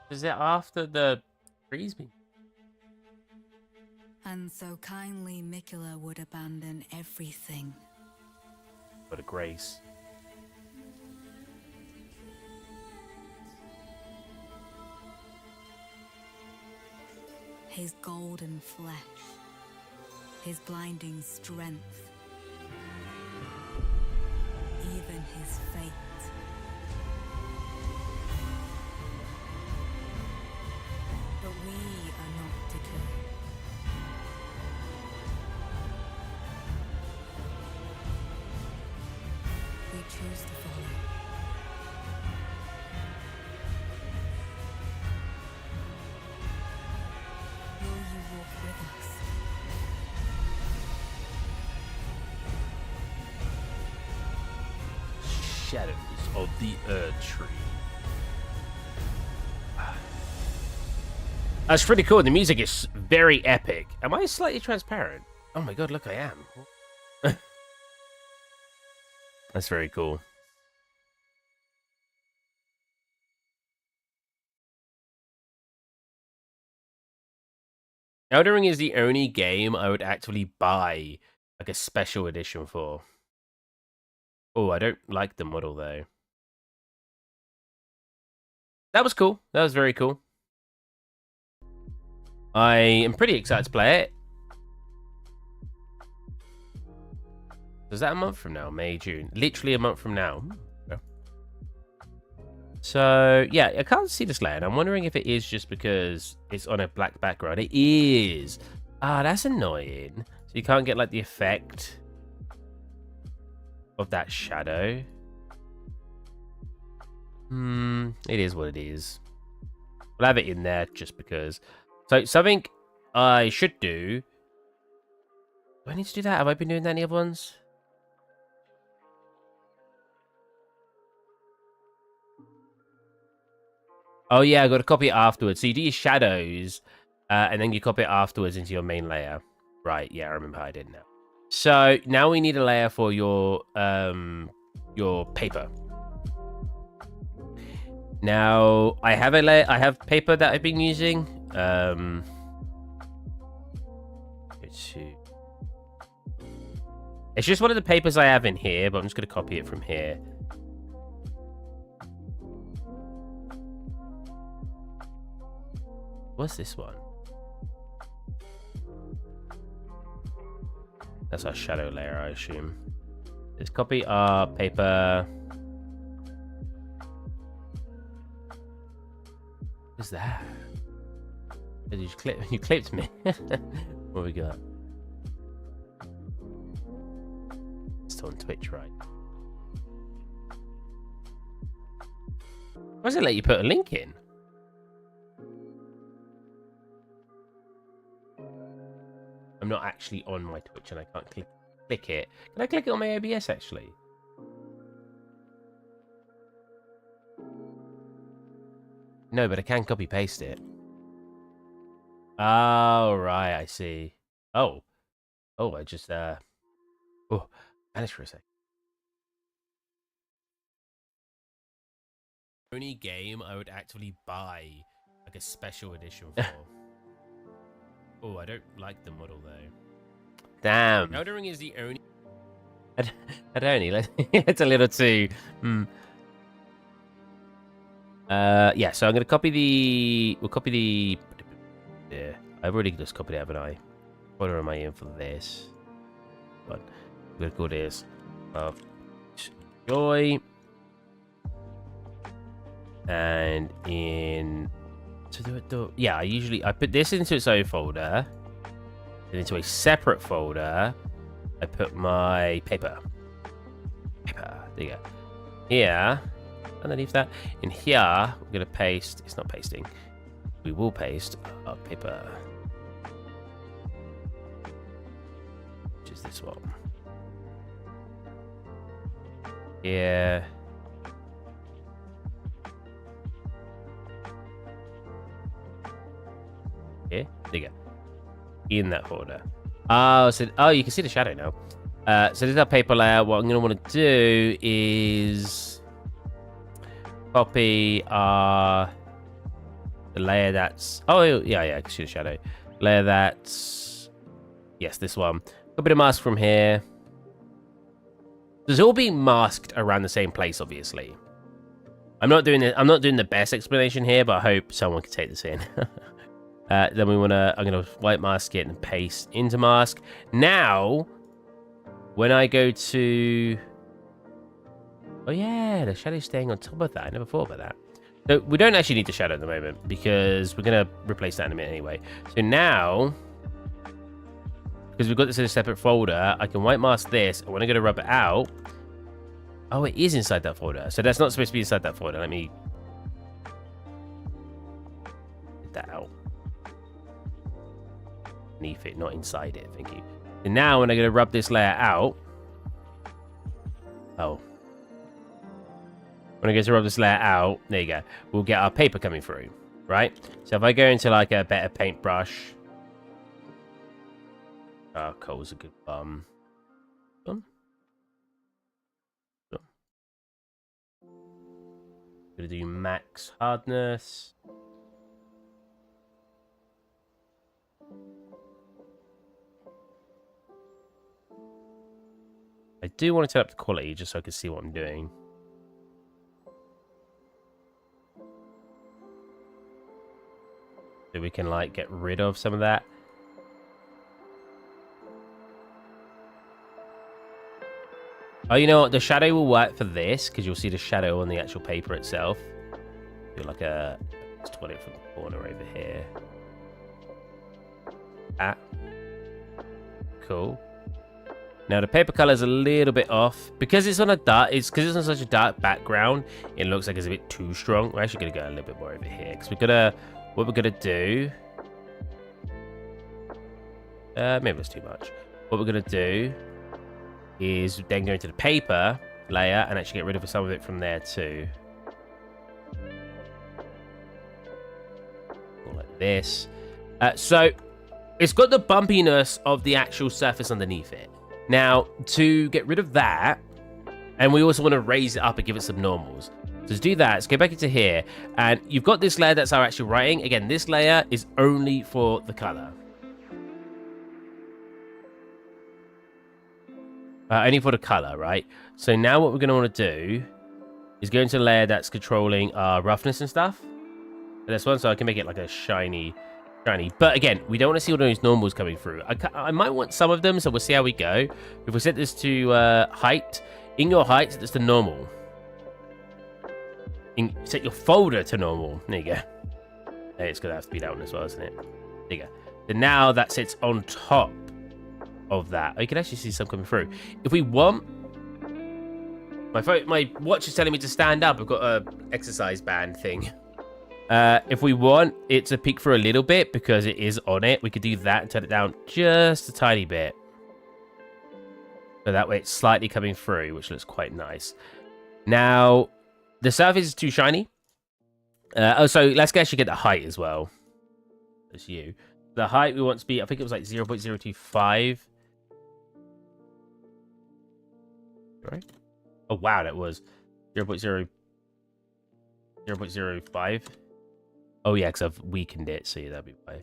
Is it after the trees been? And so kindly Micula would abandon everything. What a grace. his golden flesh, his blinding strength, even his fate. But we are not deterred. We choose to follow. Will you walk with us? Shadows of the Earth Tree. That's pretty cool. The music is very epic. Am I slightly transparent? Oh my god, look, I am. That's very cool. Elden Ring is the only game I would actually buy like a special edition for. Oh, I don't like the model though. That was cool. That was very cool. I am pretty excited to play it. Is that a month from now? May, June. Literally a month from now. Okay. So, yeah, I can't see this layout. I'm wondering if it is just because it's on a black background. It is. Ah, that's annoying. So you can't get, like, the effect of that shadow. It is what it is. We'll have it in there just because. So, something I should do. Do I need to do that? Have I been doing that in the other ones? Oh, yeah, I got to copy it afterwards. So you do your shadows, and then you copy it afterwards into your main layer. Right, yeah, I remember how I did now. So now we need a layer for your paper. Now, I have a layer. I have paper that I've been using. It's just one of the papers I have in here, but I'm just going to copy it from here. What's this one? That's our shadow layer, I assume. Let's copy our paper. What's that? Did you clip? You clipped me. What we got? It's on Twitch, right? Why does it let you put a link in? I'm not actually on my Twitch and I can't click it. Can I click it on my OBS actually? No, but I can copy paste it. Oh, right, I see. Oh. Oh, I just oh, vanished for a sec. Only game I would actually buy like a special edition for. Oh, I don't like the model though. Damn. Elden Ring is the only. I don't. It's a little too. Yeah. So I'm gonna copy the. We'll copy the. Yeah, I've already just copied it, haven't I? What am I in for this? But I'm gonna call this joy. And in. Yeah, I put this into its own folder, and into a separate folder, I put my paper. There you go. Here, underneath that, in here, we're gonna paste. It's not pasting. We will paste our paper, which is this one. Yeah. Here, there you go. In that folder. Oh, so you can see the shadow now. So this is our paper layer. What I'm going to want to do is copy the layer that's. Oh yeah, I can see the shadow. Layer that's. Yes, this one. Copy the mask from here. It's all being masked around the same place, obviously. I'm not doing the best explanation here, but I hope someone can take this in. Then I'm gonna white mask it and paste into mask. Now, when I go to, oh yeah, the shadow's staying on top of that. I never thought about that. So we don't actually need the shadow at the moment because we're gonna replace that in a minute anyway. So now, because we've got this in a separate folder, I can white mask this, and when I go to rub it out, oh, it is inside that folder. So that's not supposed to be inside that folder. Let me get that out. Beneath it, not inside it. Thank you. And now when I go to rub this layer out, oh, when I go to rub this layer out, there you go. We'll get our paper coming through, right? So if I go into like a better paintbrush, charcoal's a good Gonna do max hardness. I do want to turn up the quality just so I can see what I'm doing. So we can like get rid of some of that. Oh, you know what? The shadow will work for this because you'll see the shadow on the actual paper itself. Do like a, let's put it from the corner over here. Cool. Now the paper color is a little bit off because it's on a dark. It's because it's on such a dark background. It looks like it's a bit too strong. We're actually gonna go a little bit more over here because we're gonna. What we're gonna do. Maybe it's too much. What we're gonna do is then go into the paper layer and actually get rid of some of it from there too. Like this. So it's got the bumpiness of the actual surface underneath it. Now, to get rid of that, and we also want to raise it up and give it some normals. So to do that, let's go back into here, and you've got this layer that's our actual writing. Again, this layer is only for the color. Only for the color, right? So now what we're going to want to do is go into the layer that's controlling our roughness and stuff. This one, so I can make it like a shiny. But again, we don't want to see all those normals coming through. I might want some of them, so we'll see how we go. If we set this to height, in your height, set this to normal. Set your folder to normal. There you go. Hey, it's going to have to be that one as well, isn't it? There you go. So now that sits on top of that. Oh, you can actually see some coming through. If we want, my watch is telling me to stand up. I've got a exercise band thing. If we want it to peek through a little bit because it is on it, we could do that and turn it down just a tiny bit. So that way it's slightly coming through, which looks quite nice. Now, the surface is too shiny. So let's actually get the height as well. That's you. The height we want to be, I think it was like 0.025. Right? Oh, wow, that was 0.05. Oh, yeah, because I've weakened it, so yeah, that'd be why.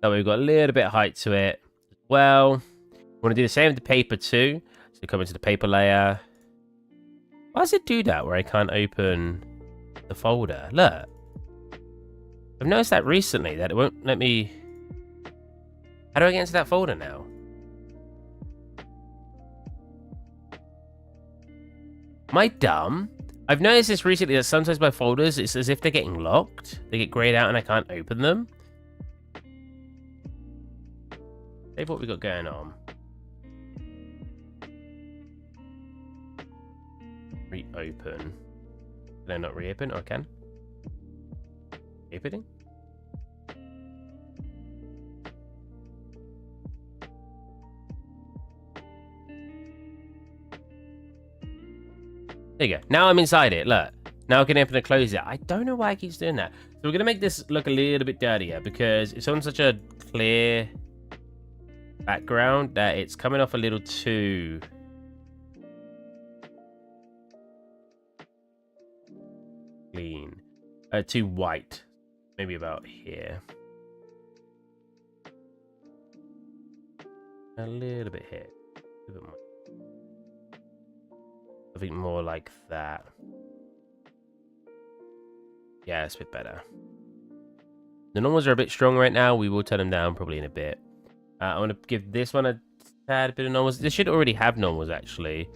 So we've got a little bit of height to it as well. We want to do the same with the paper too. So come into the paper layer. Why does it do that where I can't open the folder? Look. I've noticed that recently, that it won't let me... How do I get into that folder now? Am I dumb? I've noticed this recently that sometimes my folders, it's as if they're getting locked. They get grayed out and I can't open them. Save what we got going on. Reopen. Can I not reopen? Or I can? Reopening? There you go. Now I'm inside it. Look. Now I can open and close it. I don't know why it keeps doing that. So we're going to make this look a little bit dirtier because it's on such a clear background that it's coming off a little too... clean. Too white. Maybe about here. A little bit here. A little bit more. I think more like that. Yeah, it's a bit better. The normals are a bit strong right now. We will turn them down probably in a bit. I want to give this one a tad bit of normals. This should already have normals, actually.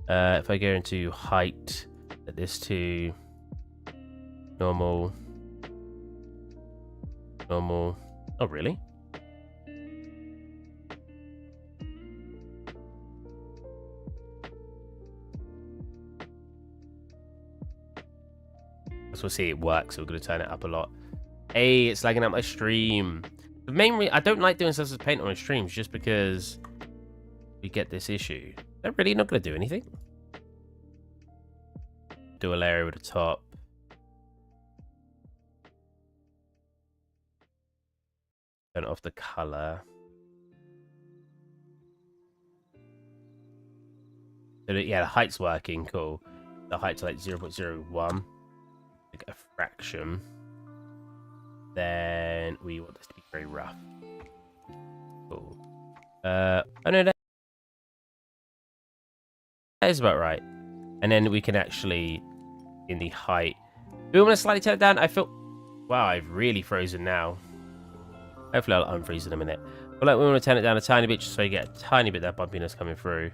If I go into height, set this to normal. Normal. Oh, really? So we'll see it works. So we're going to turn it up a lot. Hey, it's lagging out my stream. The main reason I don't like doing Substance Paint on streams just because we get this issue. They're really not going to do anything. Do a layer over the top. Turn off the color. So yeah, the height's working. Cool. The height's like 0.01. Like a fraction. Then we want this to be very rough. Cool. Oh no, that is about right. And then we can actually, in the height, do we want to slightly turn it down? I feel, wow, I've really frozen now. Hopefully I'll unfreeze in a minute. But like, we want to turn it down a tiny bit just so you get a tiny bit of that bumpiness coming through.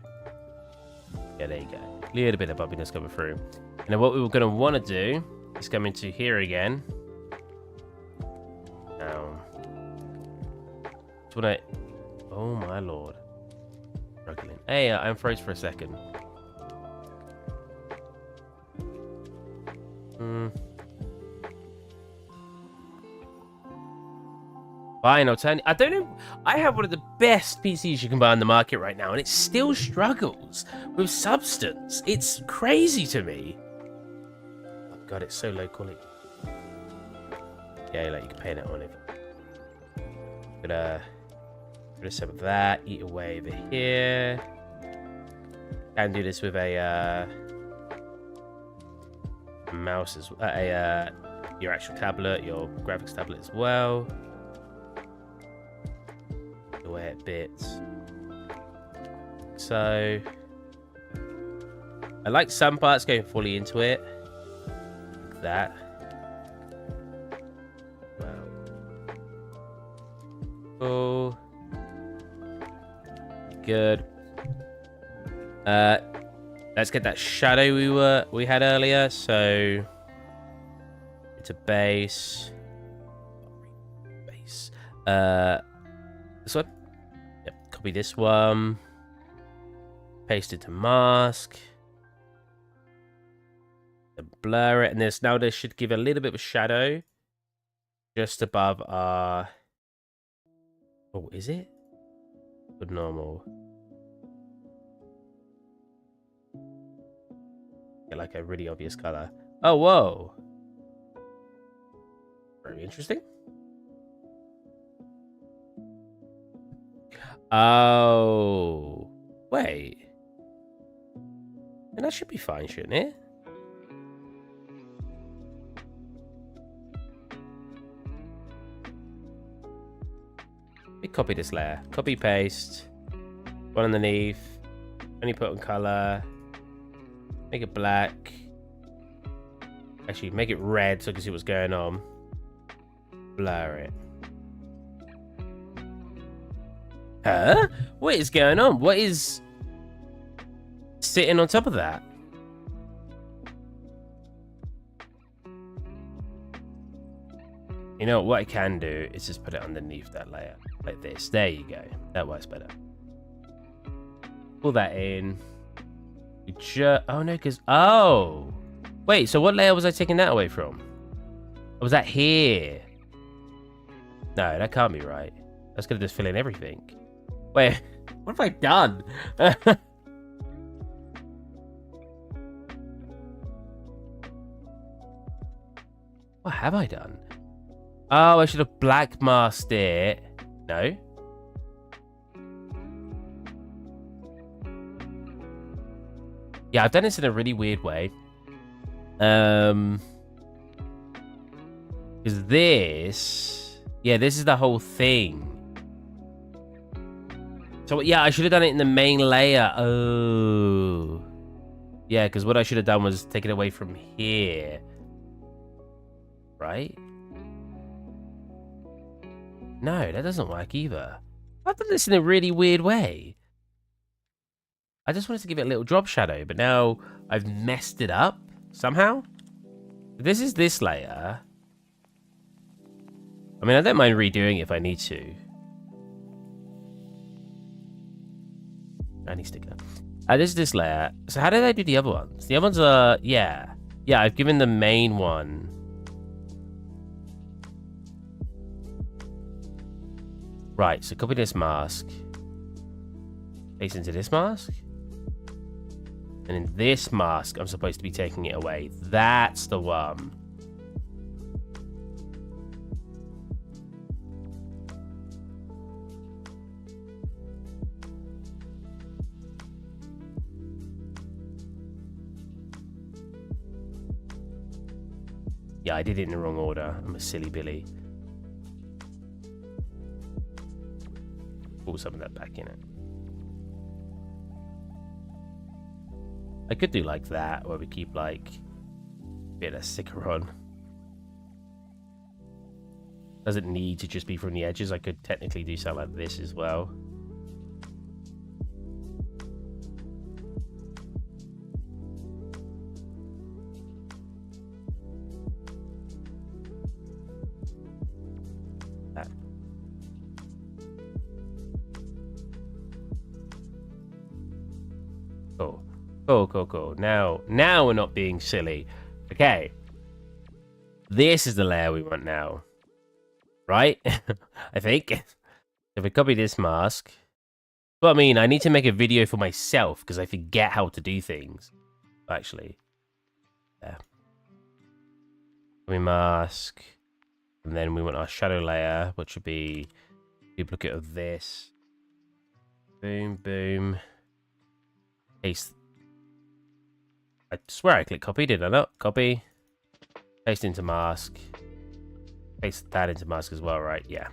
Yeah, there you go. A little bit of bumpiness coming through. And then what we were going to want to do is come into here again. Now, just want to... Oh my lord. Struggling. Hey, I'm froze for a second. Fine, I'll turn... I don't know... I have one of the best PCs you can buy on the market right now, and it still struggles with substance. It's crazy to me. Oh god, it's so low quality. Yeah, like you can paint it on it. Gonna put some of that, eat away over here. Can do this with a mouse as your actual tablet, your graphics tablet as well. Away at bits. So I like some parts going fully into it. Like that. Cool. Good. Let's get that shadow we had earlier. So it's a base. Base. This one. Yep. Copy this one. Paste it to mask. And blur it, and this should give a little bit of a shadow just above our. Oh, is it? Good normal. Get like a really obvious color. Oh, whoa. Very interesting. Oh. Wait. And that should be fine, shouldn't it? We copy this layer. Copy, paste. One underneath. Only put on color. Make it black. Actually, make it red so I can see what's going on. Blur it. Huh? What is going on? What is sitting on top of that? You know what I can do is just put it underneath that layer. Like this. There you go. That works better. Pull that in. Oh no, because... Oh! Wait, so what layer was I taking that away from? Or was that here? No, that can't be right. That's going to just fill in everything. Wait, what have I done? What have I done? Oh, I should have black masked it. No. Yeah, I've done this in a really weird way. Because this... Yeah, this is the whole thing. So, yeah, I should have done it in the main layer. Oh. Yeah, because what I should have done was take it away from here. Right? No, that doesn't work either. I've done this in a really weird way. I just wanted to give it a little drop shadow, but now I've messed it up somehow. This is this layer. I mean, I don't mind redoing it if I need to. Granny sticker. This is this layer. So how did I do the other ones? The other ones are, yeah. Yeah, I've given the main one. Right, so copy this mask. Paste into this mask. And in this mask, I'm supposed to be taking it away. That's the one. Yeah, I did it in the wrong order. I'm a silly Billy. Pull some of that back in it. I could do like that, where we keep like a bit of sticker on. Doesn't need to just be from the edges. I could technically do something like this as well. That. Cool. Cool. Now we're not being silly. Okay. This is the layer we want now. Right? I think. If we copy this mask. But I mean, I need to make a video for myself because I forget how to do things. Actually. Yeah. We mask. And then we want our shadow layer, which would be duplicate of this. Boom. Paste. I swear I clicked copy, did I not? Copy. Paste into mask. Paste that into mask as well, right? Yeah.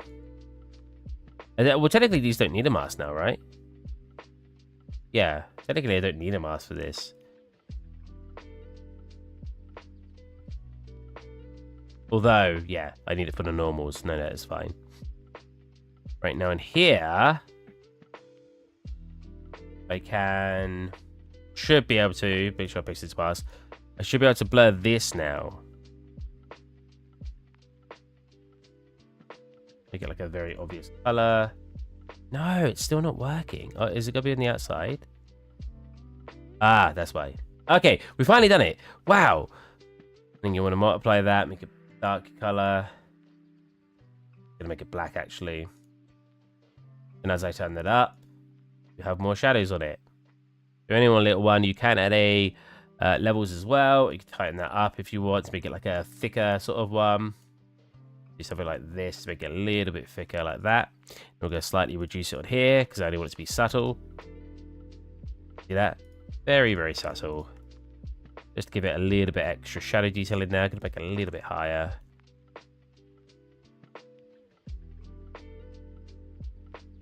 Well, technically these don't need a mask now, right? Yeah. Technically I don't need a mask for this. Although, yeah, I need it for the normals. No, that is fine. Right, now in here, I should be able to, make sure I paste this mask. I should be able to blur this now. Make it like a very obvious color. No, it's still not working. Oh, is it gonna be on the outside? Ah, that's why. Okay, we've finally done it. Wow. I think you want to multiply that, make it dark color. Gonna make it black actually. And as I turn that up, you have more shadows on it. If you only want a little one, you can add a levels as well. You can tighten that up if you want to make it like a thicker sort of one. Do something like this to make it a little bit thicker like that. And we're going to slightly reduce it on here because I only want it to be subtle. See that? Very, very subtle. Just to give it a little bit extra shadow detail in there. I'm going to make it a little bit higher.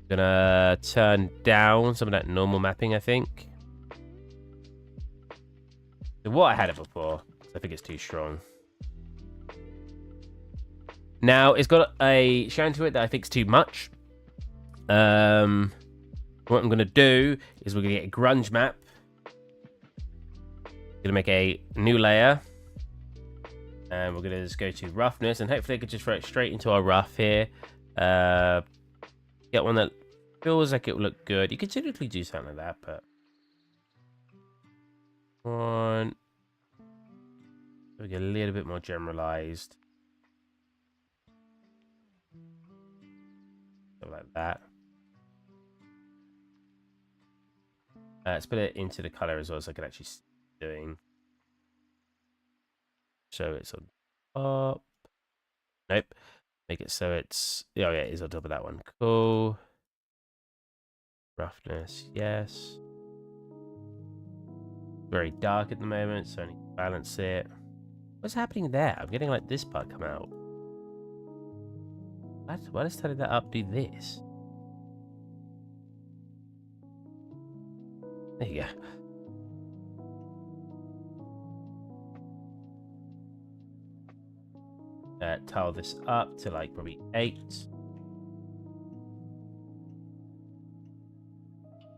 Gonna turn down some of that normal mapping, I think. So what I had it before, I think it's too strong. Now it's got a shine to it that I think is too much. What I'm gonna do is we're gonna get a grunge map. Gonna make a new layer, and we're gonna just go to roughness, and hopefully I could just throw it straight into our rough here. Get one that feels like it will look good. You could typically do something like that, but one, we get a little bit more generalized, something like that. Let's put it into the color as well, so I can actually see what it's doing. So it's on top. Nope. Make it so it's, oh yeah, it is on top of that one. Cool. Roughness, yes. Very dark at the moment, so I need to balance it. What's happening there? I'm getting like this part come out. What? Why does turning that up do this? There you go. Tile this up to like probably 8.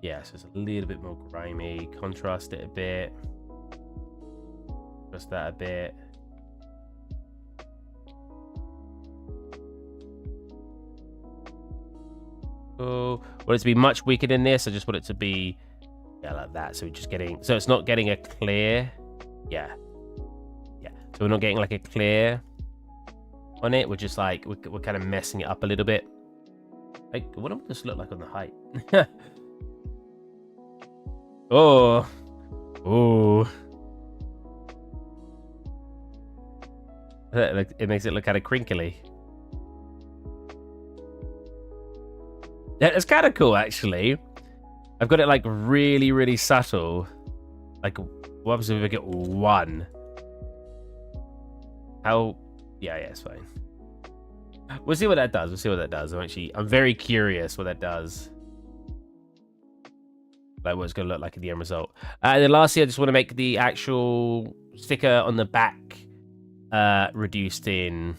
Yeah, so it's a little bit more grimy. Contrast it a bit. Just that a bit. Cool. Want it to be much weaker than this? I just want it to be, yeah, like that. So we're just getting, so it's not getting a clear. Yeah. Yeah. So we're not getting like a clear on it. We're just like, we're kind of messing it up a little bit. Like, what does this look like on the height? Oh. Oh. It makes it look kind of crinkly. Yeah, it's kind of cool, actually. I've got it like really, really subtle. Like, what happens if we get 1? How? Yeah, it's fine. We'll see what that does. We'll see what that does. I'm very curious what that does. Like what it's going to look like in the end result. And then lastly, I just want to make the actual sticker on the back reduced in.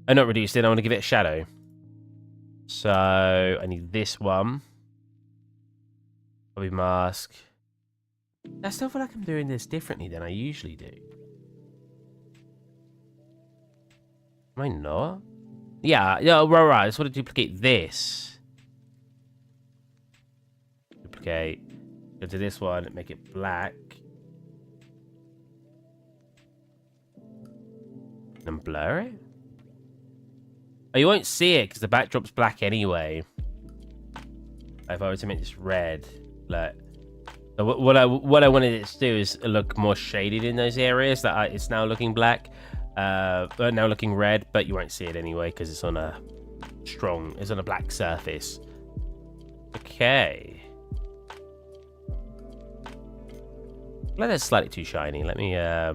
Not reduced in. I want to give it a shadow. So I need this one. Copy mask. I still feel like I'm doing this differently than I usually do. Am I not? Yeah, right. I just want to duplicate this. Duplicate. Go to this one, make it black. And blur it? Oh, you won't see it because the backdrop's black anyway. If I were to make this red, look. So what I wanted it to do is look more shaded in those areas that it's now looking black, but now looking red. But you won't see it anyway because it's on a black surface. Okay. Well, that's slightly too shiny. Let me go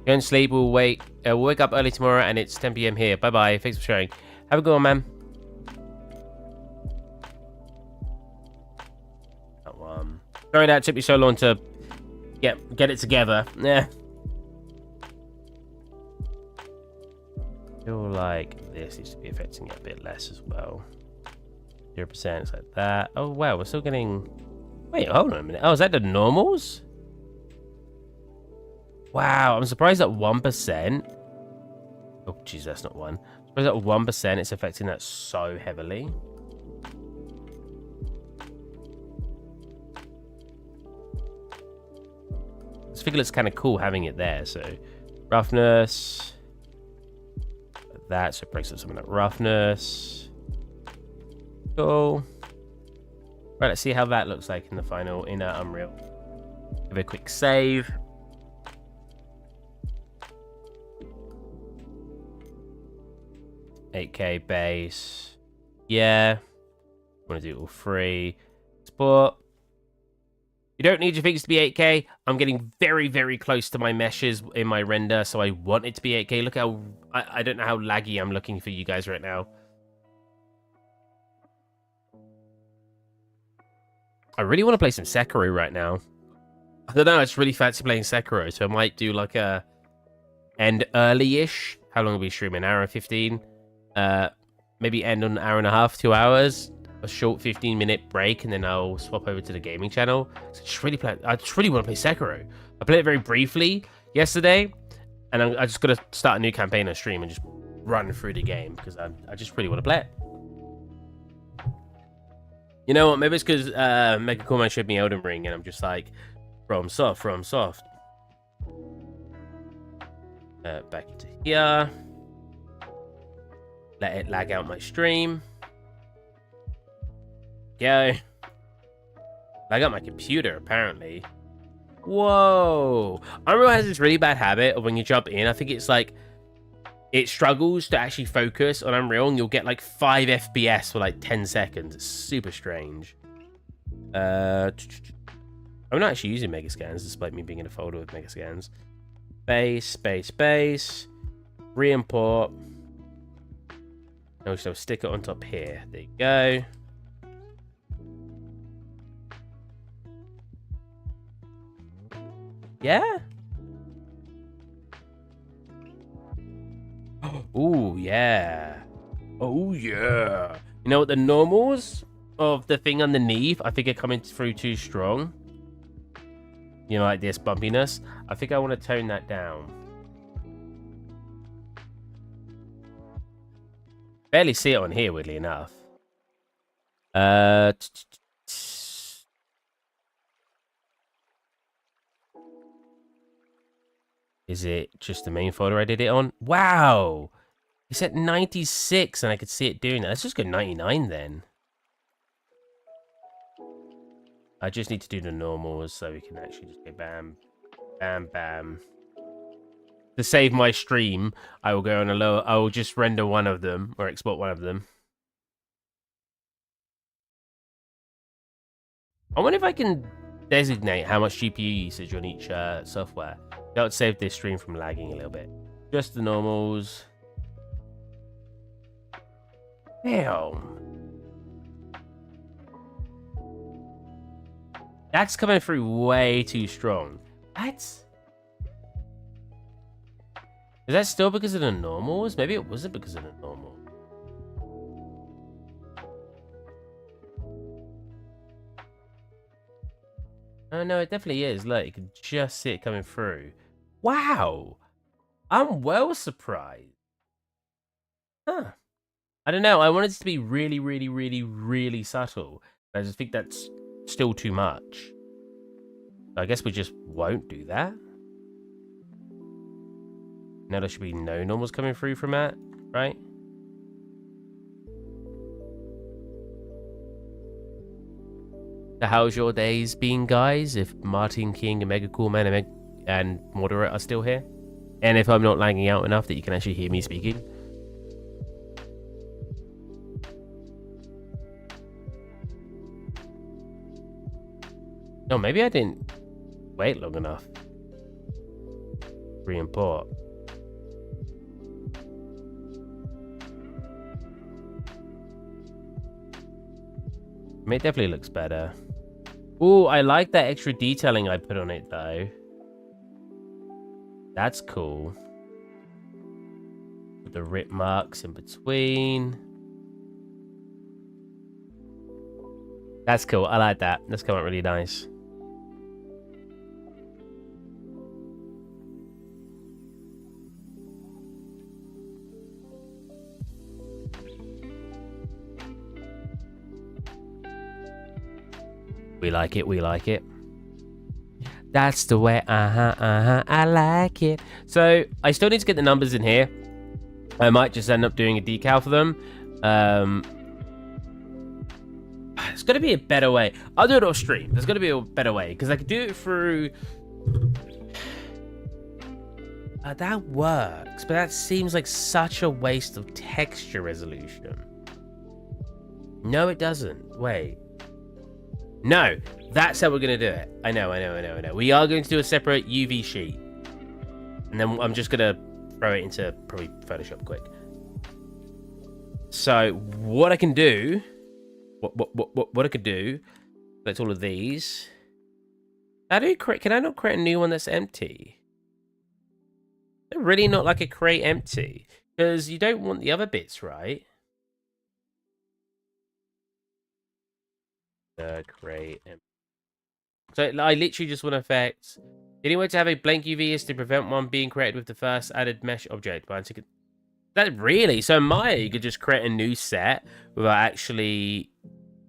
and sleep. We'll wake up early tomorrow, and it's 10 p.m. here. Bye bye. Thanks for sharing. Have a good one, man. That one. Sorry that took me so long to get it together. Yeah. I feel like this needs to be affecting it a bit less as well. 0%, it's like that. Oh wow, we're still getting. Wait, hold on a minute. Oh, is that the normals? Wow, I'm surprised at 1%. Oh, jeez, that's not 1. I'm surprised at 1% it's affecting that so heavily. I just figure it's kind of cool having it there. So, roughness. Like that, so it breaks up some of that roughness. Cool. Right, let's see how that looks like in the final in Unreal. Give it a quick save. $8K base. Yeah. Want to do all 3. Export. You don't need your things to be 8K. I'm getting very, very close to my meshes in my render, so I want it to be 8K. Look how... I don't know how laggy I'm looking for you guys right now. I really want to play some Sekiro right now. I don't know, I just really fancy playing Sekiro, so I might do like a end early-ish. How long will we stream? An hour and 15? Maybe end on an hour and a half, 2 hours. A short 15-minute break, and then I'll swap over to the gaming channel. So I just really want to play Sekiro. I played it very briefly yesterday, and I just got to start a new campaign on stream and just run through the game because I just really want to play it. You know what? Maybe it's because Mega Coolman showed me Elden Ring, and I'm just like, from soft. Back into here. Let it lag out my stream. Go. Lag out my computer, apparently. Whoa. Unreal has this really bad habit of when you jump in, I think it's like, it struggles to actually focus on Unreal, and you'll get like 5 FPS for like 10 seconds. It's super strange. I'm not actually using Megascans, despite me being in a folder with Megascans. Base. Re-import. So stick it on top here. There you go. Yeah? Ooh, yeah. Oh, yeah. You know what? The normals of the thing underneath, I think are coming through too strong. You know, like this bumpiness. I think I want to tone that down. Barely see it on here, weirdly enough. Is it just the main folder I did it on? Wow! It's at 96 and I could see it doing that. Let's just go 99 then. I just need to do the normals so we can actually just go bam, bam, bam. To save my stream, I will go on a lower... I will just render one of them or export one of them. I wonder if I can designate how much GPU usage on each software. That would save this stream from lagging a little bit. Just the normals. Damn. That's coming through way too strong. Is that still because of the normals? Maybe it wasn't because of the normal. Oh no, it definitely is. Look, you can just see it coming through. Wow! I'm well surprised. Huh. I don't know. I wanted it to be really, really, really, really subtle. I just think that's still too much. I guess we just won't do that. Now there should be no normals coming through from that, right? So how's your days been, guys? If Martin King and Mega Coolman and Moderate are still here? And if I'm not lagging out enough that you can actually hear me speaking? No, maybe I didn't wait long enough. Re-import. I mean, it definitely looks better. Ooh, I like that extra detailing I put on it, though. That's cool. With the rip marks in between. That's cool. I like that. That's come out really nice. We like it, we like it. That's the way, I like it. So, I still need to get the numbers in here. I might just end up doing a decal for them. It's got to be a better way. I'll do it off stream. There's got to be a better way. Because I could do it through... that works. But that seems like such a waste of texture resolution. No, it doesn't. Wait. No, that's how we're going to do it. I know. We are going to do a separate UV sheet. And then I'm just going to throw it into probably Photoshop quick. So what I can do... What I could do... Select all of these. Can I not create a new one that's empty? They're really not like a create empty. Because you don't want the other bits, right? Create empty. So I literally just want to affect. The only way to have a blank UV is to prevent one being created with the first added mesh object. That really? So Maya, you could just create a new set without actually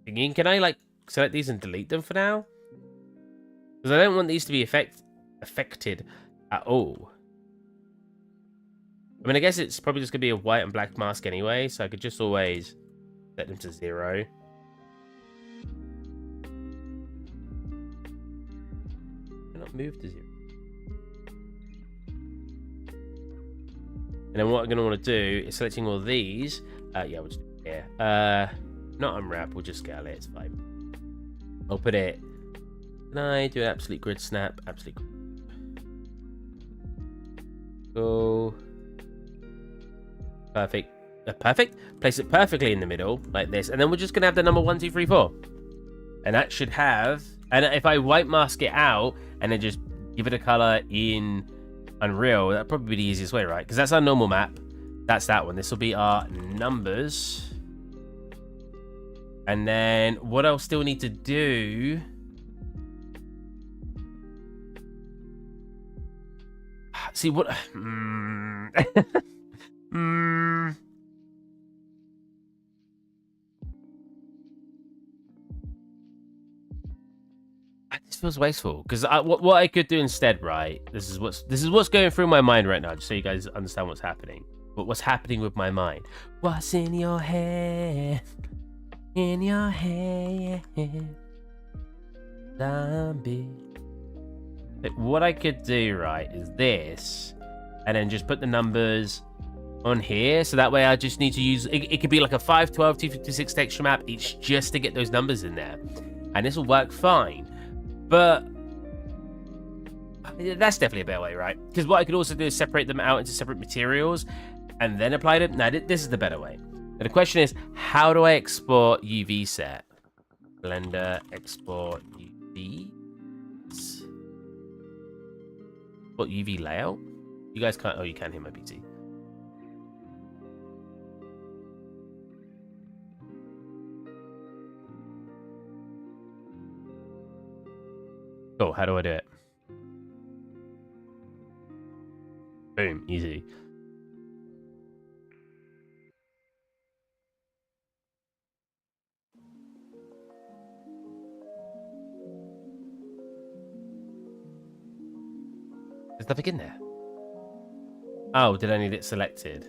thinking. Can I like select these and delete them for now? Because I don't want these to be affected at all. I mean, I guess it's probably just gonna be a white and black mask anyway, so I could just always set them to 0. Move to 0. And then what I'm going to want to do is selecting all these. Yeah, we'll just do it here. Not unwrap, we'll just scale it. It's fine. I'll put it. Can I do an absolute grid snap? Absolute grid. Go. Perfect. Perfect. Place it perfectly in the middle, like this. And then we're just going to have the number 1, 2, 3, 4. And that should have... And if I white mask it out and then just give it a color in Unreal, that'd probably be the easiest way, right? Because that's our normal map. That's that one. This will be our numbers. And then what I'll still need to do... See what... This feels wasteful because what I could do instead, right? This is what's going through my mind right now, just so you guys understand what's happening. But what's happening with my mind? What's in your head? In your head, zombie. Like, what I could do, right, is this, and then just put the numbers on here, so that way I just need to use it could be like a 512 256 texture map. It's just to get those numbers in there, and this will work fine. But that's definitely a better way, right? Because what I could also do is separate them out into separate materials and then apply them. No, this is the better way. But the question is, how do I export UV set? Blender export UV. What, UV layout? You guys can't. Oh, you can hear my PC. Cool. How do I do it? Boom. Easy. There's nothing in there. Oh, did I need it selected?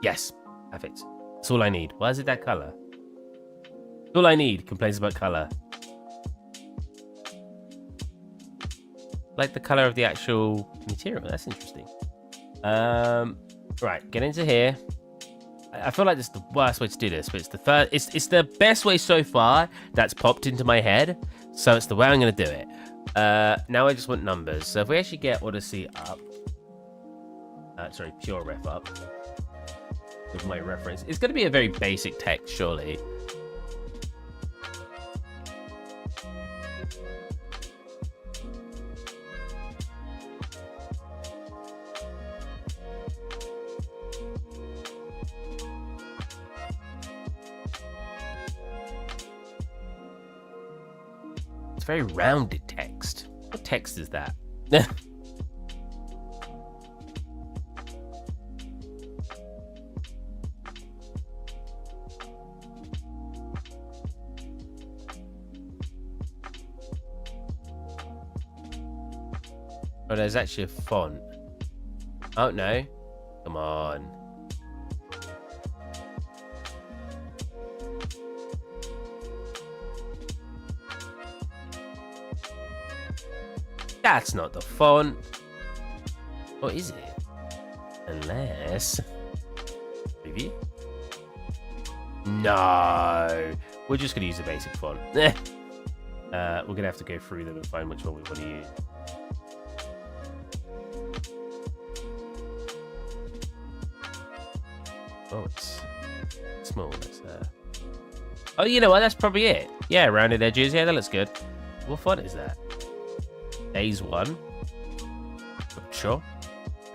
Yes. Perfect. That's all I need. Why is it that color? That's all I need. Complaints about color. Like the color of the actual material. That's interesting. Right. Get into here. I feel like this is the worst way to do this, but it's the third. It's the best way so far that's popped into my head. So it's the way I'm going to do it. Now I just want numbers. So if we actually get Odyssey up, sorry, Pure Ref up with my reference, it's going to be a very basic text, surely. Very rounded text. What text is that? Oh, there's actually a font. Oh no. Come on. That's not the font. What is it? Unless... Preview? No. We're just going to use the basic font. We're going to have to go through them and find which one we want to use. Oh, it's small. It's, Oh, you know what? That's probably it. Yeah, rounded edges. Yeah, that looks good. What font is that? Days 1. Sure.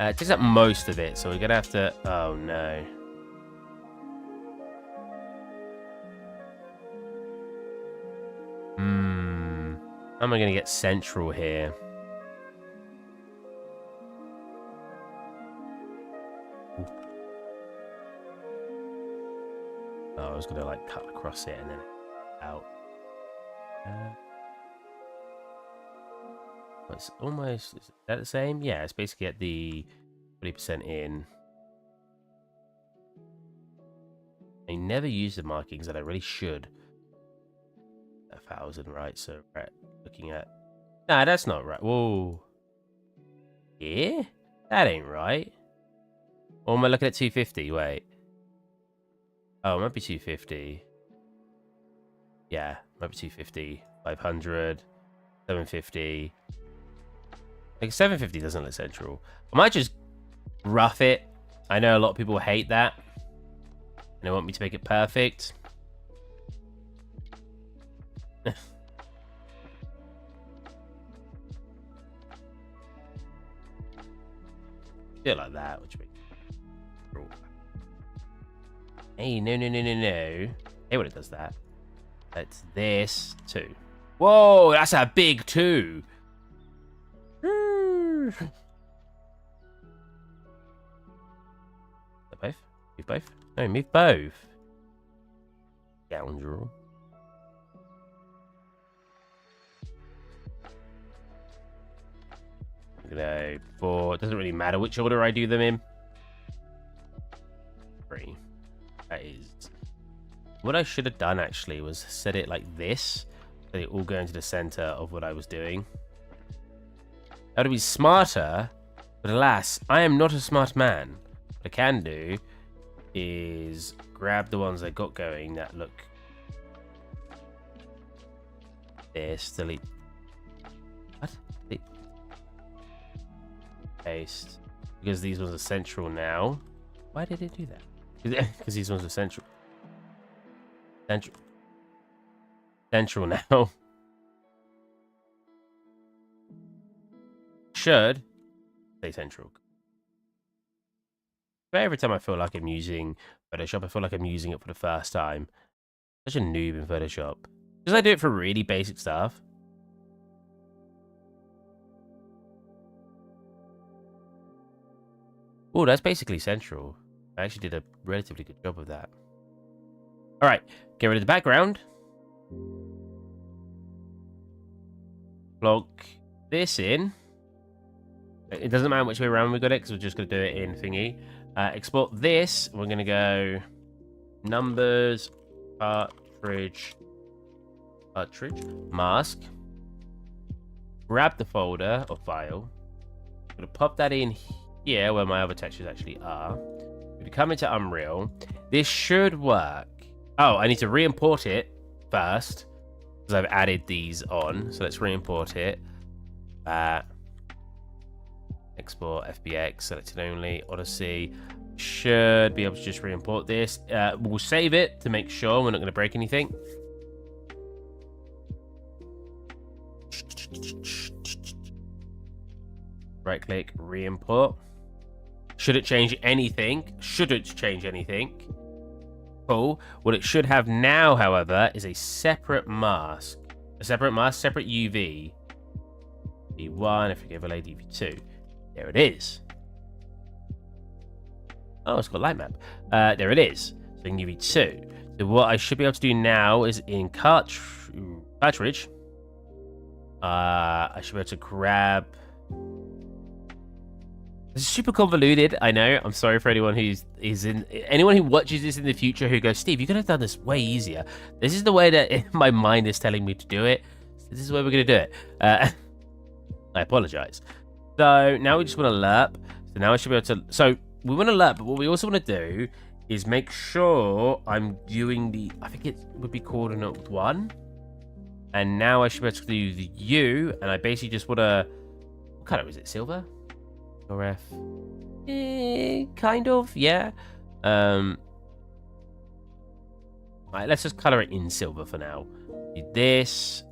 It takes up most of it, so we're gonna have to... Oh no. How am I gonna get central here? Ooh. Oh, I was gonna like cut across it and then out. It's almost, is that the same? Yeah, it's basically at the 20% in. I never use the markings that I really should. 1,000, right? So right, looking at... Nah, that's not right. Whoa. Yeah? That ain't right. Or am I looking at 250? Wait. Oh, it might be 250. Yeah, might be 250. 500. 750. Like 750 doesn't look central. I might just rough it. I know a lot of people hate that. And they want me to make it perfect. Do it like that, which makes cool. Hey, no. Hey, when it does that. That's this, 2. Whoa, that's a big 2. Both? Move both? No, move both. Scoundrel. No, 4. It doesn't really matter which order I do them in. 3. That is... What I should have done, actually, was set it like this. So they all go into the center of what I was doing. That would be smarter. But alas, I am not a smart man. What I can do is grab the ones I got going that look... This, delete... What? Paste. Because these ones are central now. Why did it do that? Because these ones are central. Central now. Should stay central. But every time I feel like I'm using Photoshop, I feel like I'm using it for the first time. Such a noob in Photoshop. Because I do it for really basic stuff. Oh, that's basically central. I actually did a relatively good job of that. Alright, get rid of the background. Plug this in. It doesn't matter which way around we got it, because we're just going to do it in thingy. Export this. We're going to go numbers, cartridge, mask. Grab the folder or file. I'm going to pop that in here where my other textures actually are. We're going to come into Unreal. This should work. Oh, I need to re-import it first because I've added these on. So let's re-import it. Export FBX, selected only, Odyssey. Should be able to just re-import this. We'll save it to make sure we're not going to break anything. Right click, re-import. Should it change anything? Shouldn't change anything. Cool. What it should have now, however, is a separate mask. A separate mask, separate UV. D1, if we overlay DV2. There it is. Oh, it's got light map. There it is. So in UV2. So what I should be able to do now is in cartridge. I should be able to grab... This is super convoluted, I know. I'm sorry for anyone anyone who watches this in the future who goes, Steve, you could have done this way easier. This is the way that my mind is telling me to do it. This is the way we're going to do it. I apologize. So now we just want to lerp. So now I should be able to... So we want to lerp, but what we also want to do is make sure I'm doing the... I think it would be coordinate 1. And now I should be able to do the U. And I basically just want to... What color is it? Silver? Or F? Kind of, yeah. Right, let's just color it in silver for now. Do this.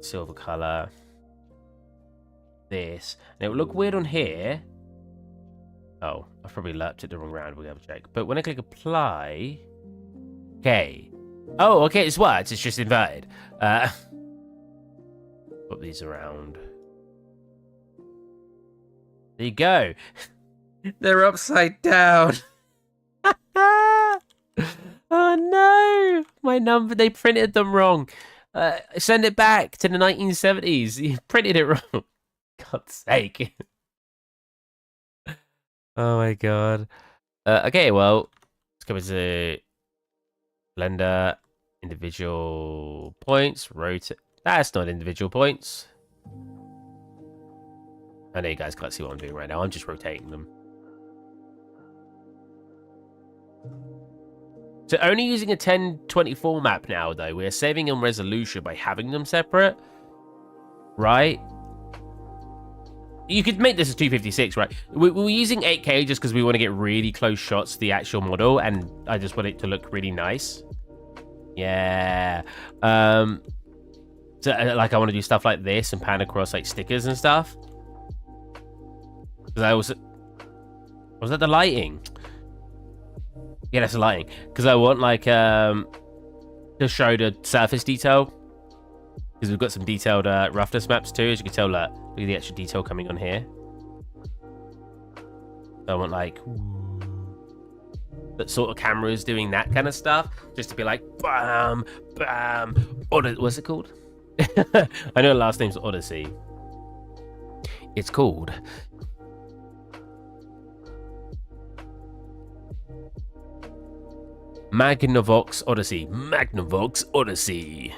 Silver color. This. And it will look weird on here. Oh, I've probably lerped it the wrong round. We'll have to check. But when I click apply... Okay. Oh, okay, it's worked. It's just inverted. Put these around. There you go. They're upside down. Oh no! My number, they printed them wrong. Send it back to the 1970s. You printed it wrong. God's sake. Oh my god. Okay, well, let's go into Blender, individual points, rotate. That's not individual points. I know you guys can't see what I'm doing right now. I'm just rotating them. So only using a 1024 map now, though. We're saving on resolution by having them separate. Right? You could make this a 256, right? We're using 8K just because we want to get really close shots to the actual model. And I just want it to look really nice. Yeah. So, like, I want to do stuff like this and pan across, like, stickers and stuff. Because I was that the lighting? Yeah, that's the lighting. Because I want like to show the surface detail. Because we've got some detailed roughness maps too, as you can tell. Look at the extra detail coming on here. So I want like that sort of cameras doing that kind of stuff, just to be like bam, bam. What's it called? I know the last name's Odyssey. It's called Magnavox Odyssey. Magnavox Odyssey.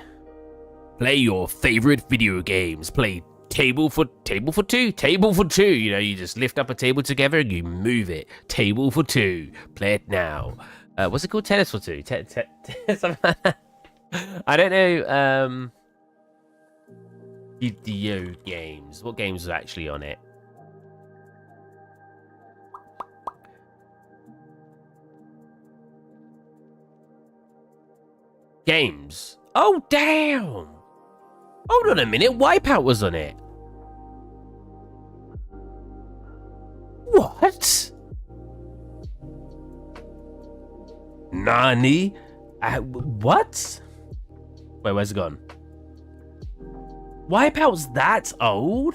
Play your favorite video games. Play table for two. Table for two. You know, you just lift up a table together and you move it. Table for two. Play it now. What's it called? Tennis for two. I don't know. Video games. What games are actually on it? Games. Oh, damn. Hold on a minute. Wipeout was on it. What? Nani? What? Wait, where's it gone? Wipeout's that old?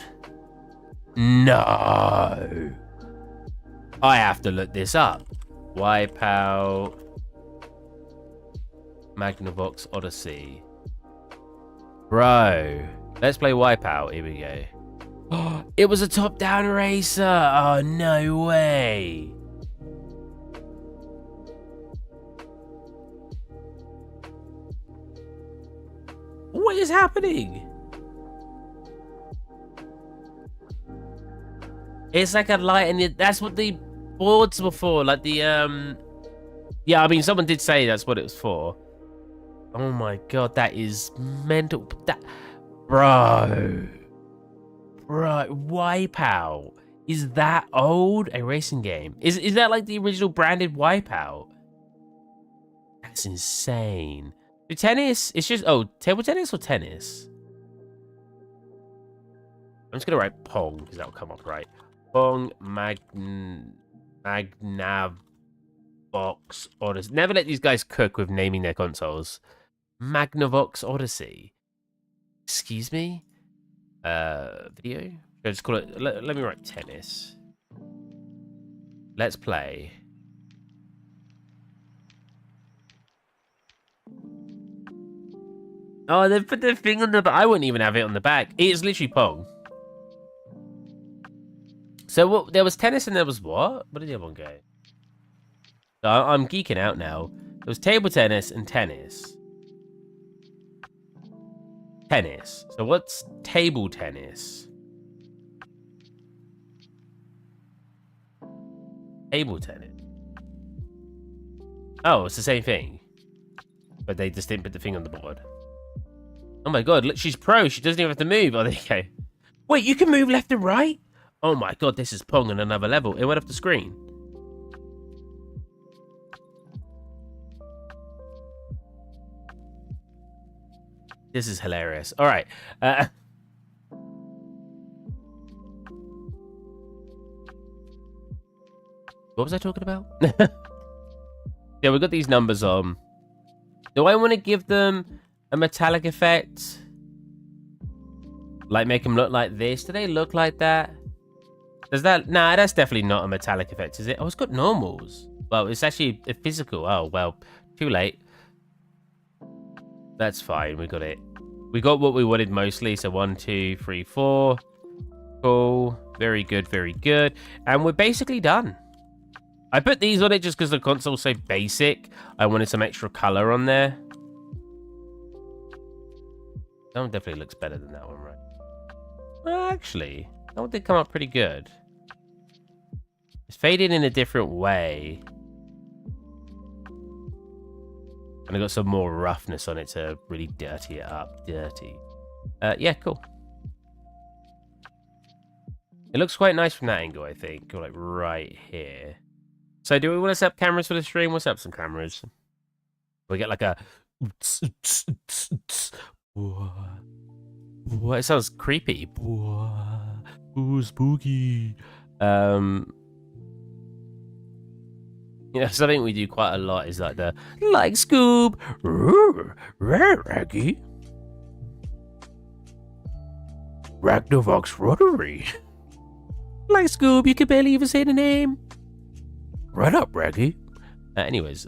No. I have to look this up. Wipeout. Magnavox Odyssey. Bro. Let's play Wipeout. Here we go. Oh, it was a top-down racer. Oh, no way. What is happening? It's like a light, and that's what the boards were for. Like the yeah, I mean, someone did say that's what it was for. Oh my god, that is mental. That, bro, Wipeout is that old? A racing game? Is that like the original branded Wipeout? That's insane. The tennis, it's just table tennis or tennis? I'm just gonna write Pong because that'll come up right. Pong Magnavox Odyssey. Never let these guys cook with naming their consoles. Magnavox Odyssey. Excuse me? Video? Should I just call it... Let me write tennis. Let's play. Oh, they put the thing on the back. I wouldn't even have it on the back. It's literally Pong. So what? There was tennis and there was what? What did the other one go? So I'm geeking out now. There was table tennis and tennis. Tennis. So what's table tennis? Table tennis. Oh, it's the same thing. But they just didn't put the thing on the board. Oh my god, look, she's pro. She doesn't even have to move. Oh, there you go. Wait, you can move left and right? Oh my god, this is Pong on another level. It went off the screen. This is hilarious. All right. What was I talking about? Yeah, we've got these numbers on. Do I want to give them a metallic effect? Like make them look like this? Do they look like that? Does that... Nah, that's definitely not a metallic effect, is it? Oh, it's got normals. Well, it's actually a physical. Oh, well, too late. That's fine. We got it. We got what we wanted mostly. So 1, 2, 3, 4. Cool. Very good, very good. And we're basically done. I put these on it just because the console's so basic. I wanted some extra color on there. That one definitely looks better than that one, right? Well, actually, that one did come up pretty good. It's faded in a different way. And I got some more roughness on it to really dirty it up. Dirty. Yeah, cool. It looks quite nice from that angle, I think. Or like right here. So do we want to set up cameras for the stream? We'll set up some cameras. We get like a... What? It sounds creepy. Ooh, spooky. You know, something we do quite a lot is like the like Scoob, Raggy, Ragnavox Rotary. Like Scoob, you can barely even say the name. Run up, Raggy. Anyways,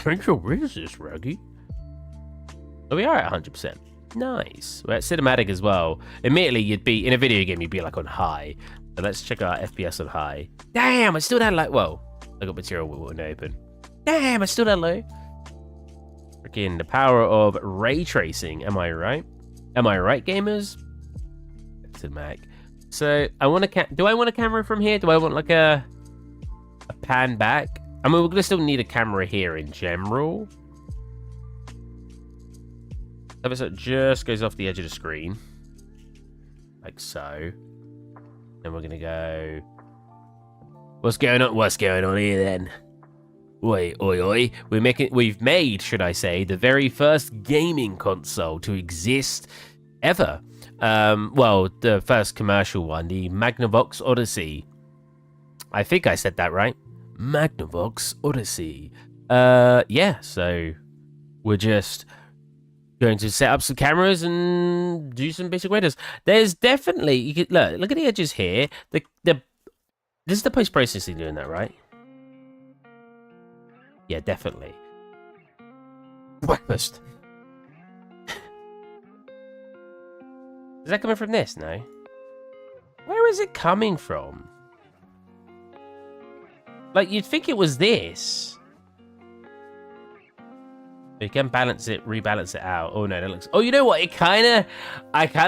Rachel, where is this, Raggy? Oh, we are at 100%. Nice. We're at cinematic as well. Admittedly, you'd be in a video game, you'd be like on high. So let's check out FPS on high. Damn, I still that low. Whoa, I got material we wouldn't open. Damn, I still that low. Freaking the power of ray tracing. Am I right? Am I right, gamers? Cinematic. So I want a do I want a camera from here? Do I want like a pan back? I mean, we're gonna still need a camera here in general. So it just goes off the edge of the screen, like so. Then we're gonna go. What's going on? What's going on here then? Oi, oi, oi! We've made, should I say, the very first gaming console to exist ever. Well, the first commercial one, the Magnavox Odyssey. I think I said that right. Magnavox Odyssey. Yeah. So we're just going to set up some cameras and do some basic windows. There's definitely you could look at the edges here. This is the post processing doing that, right? Yeah, definitely. Breakfast. Is that coming from this? No. Where is it coming from? Like you'd think it was this. You can balance it, rebalance it out. Oh no, that looks. Oh, you know what? I kind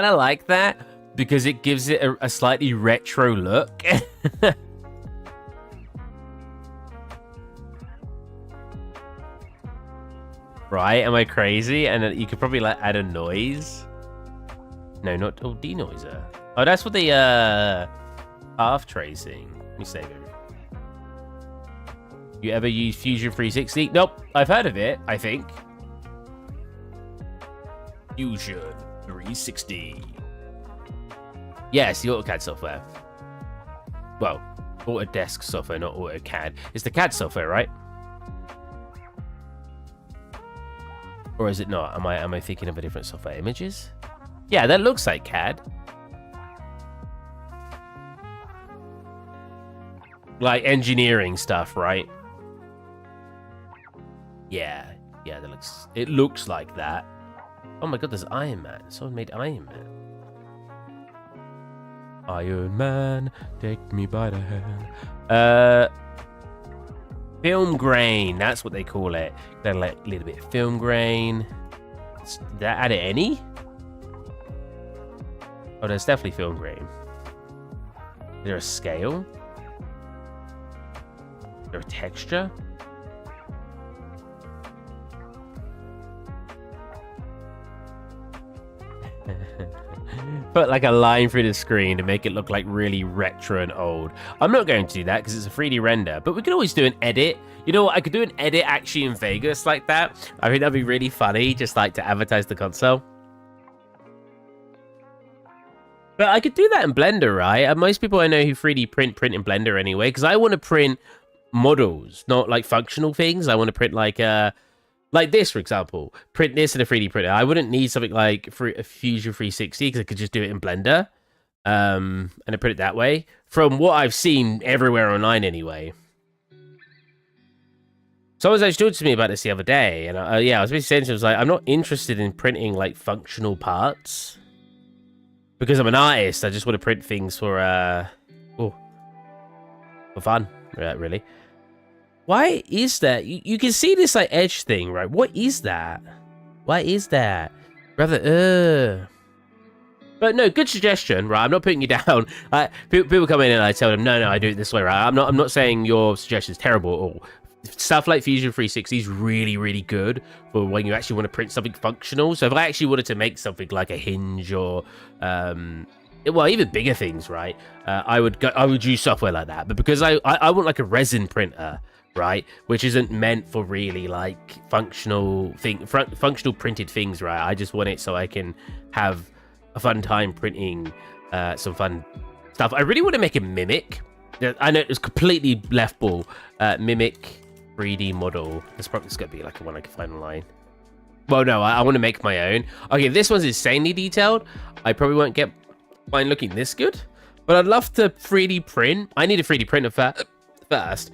of like that because it gives it a slightly retro look. Right? Am I crazy? And you could probably like add a noise. No, not denoiser. Oh, that's what the path tracing. Let me save it. You ever use Fusion 360? Nope. I've heard of it, I think. Fusion 360. Yes, the AutoCAD software. Well, Autodesk software, not AutoCAD. It's the CAD software, right? Or is it not? Am I thinking of a different software? Images? Yeah, that looks like CAD. Like engineering stuff, right? Yeah, it looks like that. Oh my god, there's Iron Man. Someone made Iron Man. Iron Man, take me by the hand. Film grain, that's what they call it. Then like a little bit of film grain. Did that add any? Oh, there's definitely film grain. Is there a scale? Is there a texture? Put like a line through the screen to make it look like really retro and old. I'm not going to do that because it's a 3D render, but we could always do an edit. You know what? I could do an edit actually in Vegas like that. I think that'd be really funny, just like to advertise the console. But I could do that in Blender, right? Most people I know who 3D print in Blender anyway, because I want to print models, not like functional things. I want to print like this, for example. Print this in a 3D printer. I wouldn't need something like a Fusion 360 because I could just do it in Blender and I print it that way. From what I've seen everywhere online anyway. Someone actually talked to me about this the other day, and I was basically saying to him, I was like, I'm not interested in printing like functional parts because I'm an artist. I just want to print things for fun, really. Why is that? You can see this like edge thing, right? What is that? Why is that? Rather, But no, good suggestion, right? I'm not putting you down. People come in and I tell them, no, I do it this way, right? I'm not saying your suggestion is terrible at all. Stuff like Fusion 360 is really, really good for when you actually want to print something functional. So if I actually wanted to make something like a hinge or, well, even bigger things, right? I would use software like that. But because I want like a resin printer, right, which isn't meant for really like functional printed things, right? I just want it so I can have a fun time printing some fun stuff. I really want to make a Mimic. I know it's completely left ball. Mimic 3D model. This probably going to be like one I can find online. Well, no, I want to make my own. Okay, this one's insanely detailed. I probably won't get mine looking this good, but I'd love to 3D print. I need a 3D printer first.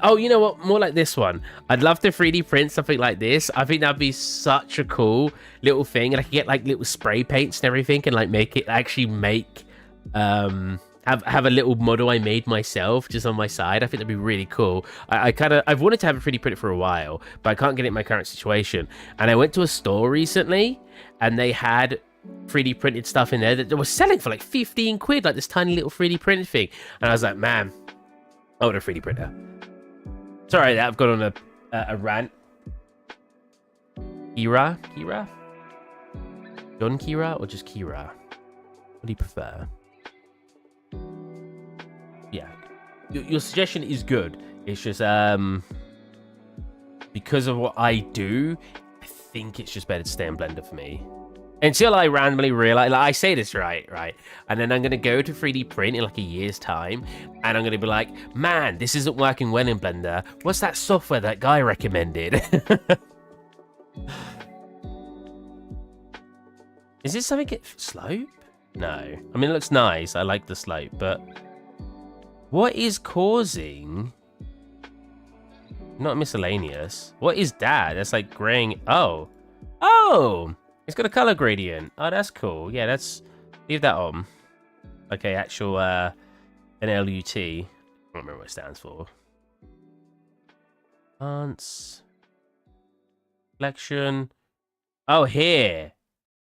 Oh, you know what? More like this one. I'd love to 3D print something like this. I think that'd be such a cool little thing, and I could get like little spray paints and everything, and like make it actually make have a little model I made myself just on my side. I think that'd be really cool. I've wanted to have a 3D printer for a while, but I can't get it in my current situation. And I went to a store recently, and they had 3D printed stuff in there that they were selling for like 15 quid, like this tiny little 3D printed thing. And I was like, man, I want a 3D printer. Sorry, I've gone on a rant. Kira? John Kira or just Kira? What do you prefer? Yeah, your suggestion is good. It's just because of what I do, I think it's just better to stay in Blender for me until I randomly realize, like, I say this right, and then I'm gonna go to 3D print in like a year's time, and I'm gonna be like, man, this isn't working well in Blender. What's that software that guy recommended? Is this something slope? No, I mean, it looks nice. I like the slope, but what is causing? Not miscellaneous. What is that? That's like graying. Oh, it's got a color gradient. Oh, that's cool. Yeah, leave that on. Okay, actual NLUT. I don't remember what it stands for. Enhance. Selection. Oh, here.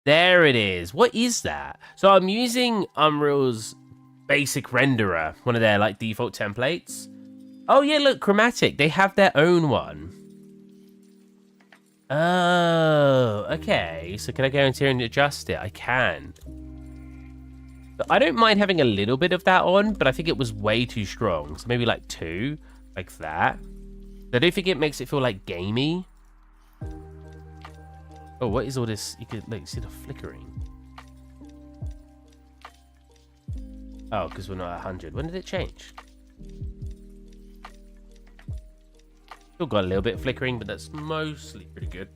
There it is. What is that? So I'm using Unreal's basic renderer, one of their like default templates. Oh yeah, look, chromatic. They have their own one. Oh, okay. So can I go into here and adjust it? I can. But I don't mind having a little bit of that on, but I think it was way too strong. So maybe like 2, like that. I do think it makes it feel like gamey. Oh, what is all this? You can like see the flickering. Oh, because we're not at 100. When did it change? Still got a little bit of flickering, but that's mostly pretty good.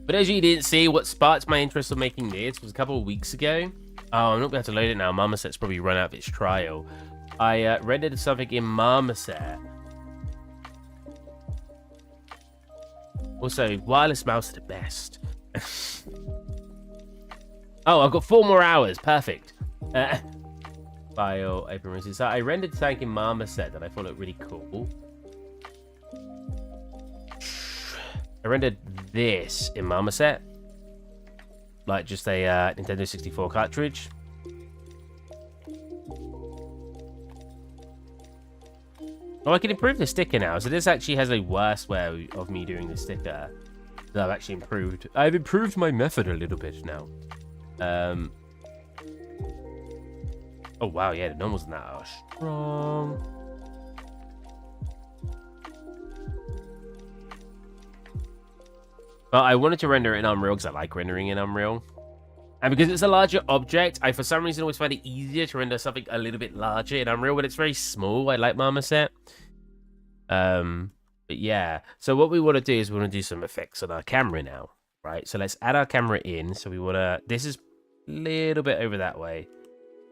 But as you didn't see, what sparked my interest in making this was a couple of weeks ago. Oh, I'm not going to have to load it now. Marmoset's probably run out of its trial. I rendered something in Marmoset. Also, wireless mouse are the best. Oh, I've got 4 more hours. Perfect. File, open releases. So I rendered something in Marmoset that I thought looked really cool. I rendered this in Marmoset. Like just a Nintendo 64 cartridge. Oh, I can improve the sticker now. So this actually has a worse way of me doing the sticker. So I've actually improved. I've improved my method a little bit now. Oh wow, yeah, the normals in that are strong. But I wanted to render it in Unreal because I like rendering in Unreal. And because it's a larger object, I for some reason always find it easier to render something a little bit larger in Unreal, but it's very small. I like Marmoset. But yeah, so what we want to do is we want to do some effects on our camera now, right? So let's add our camera in. So we want to, this is a little bit over that way,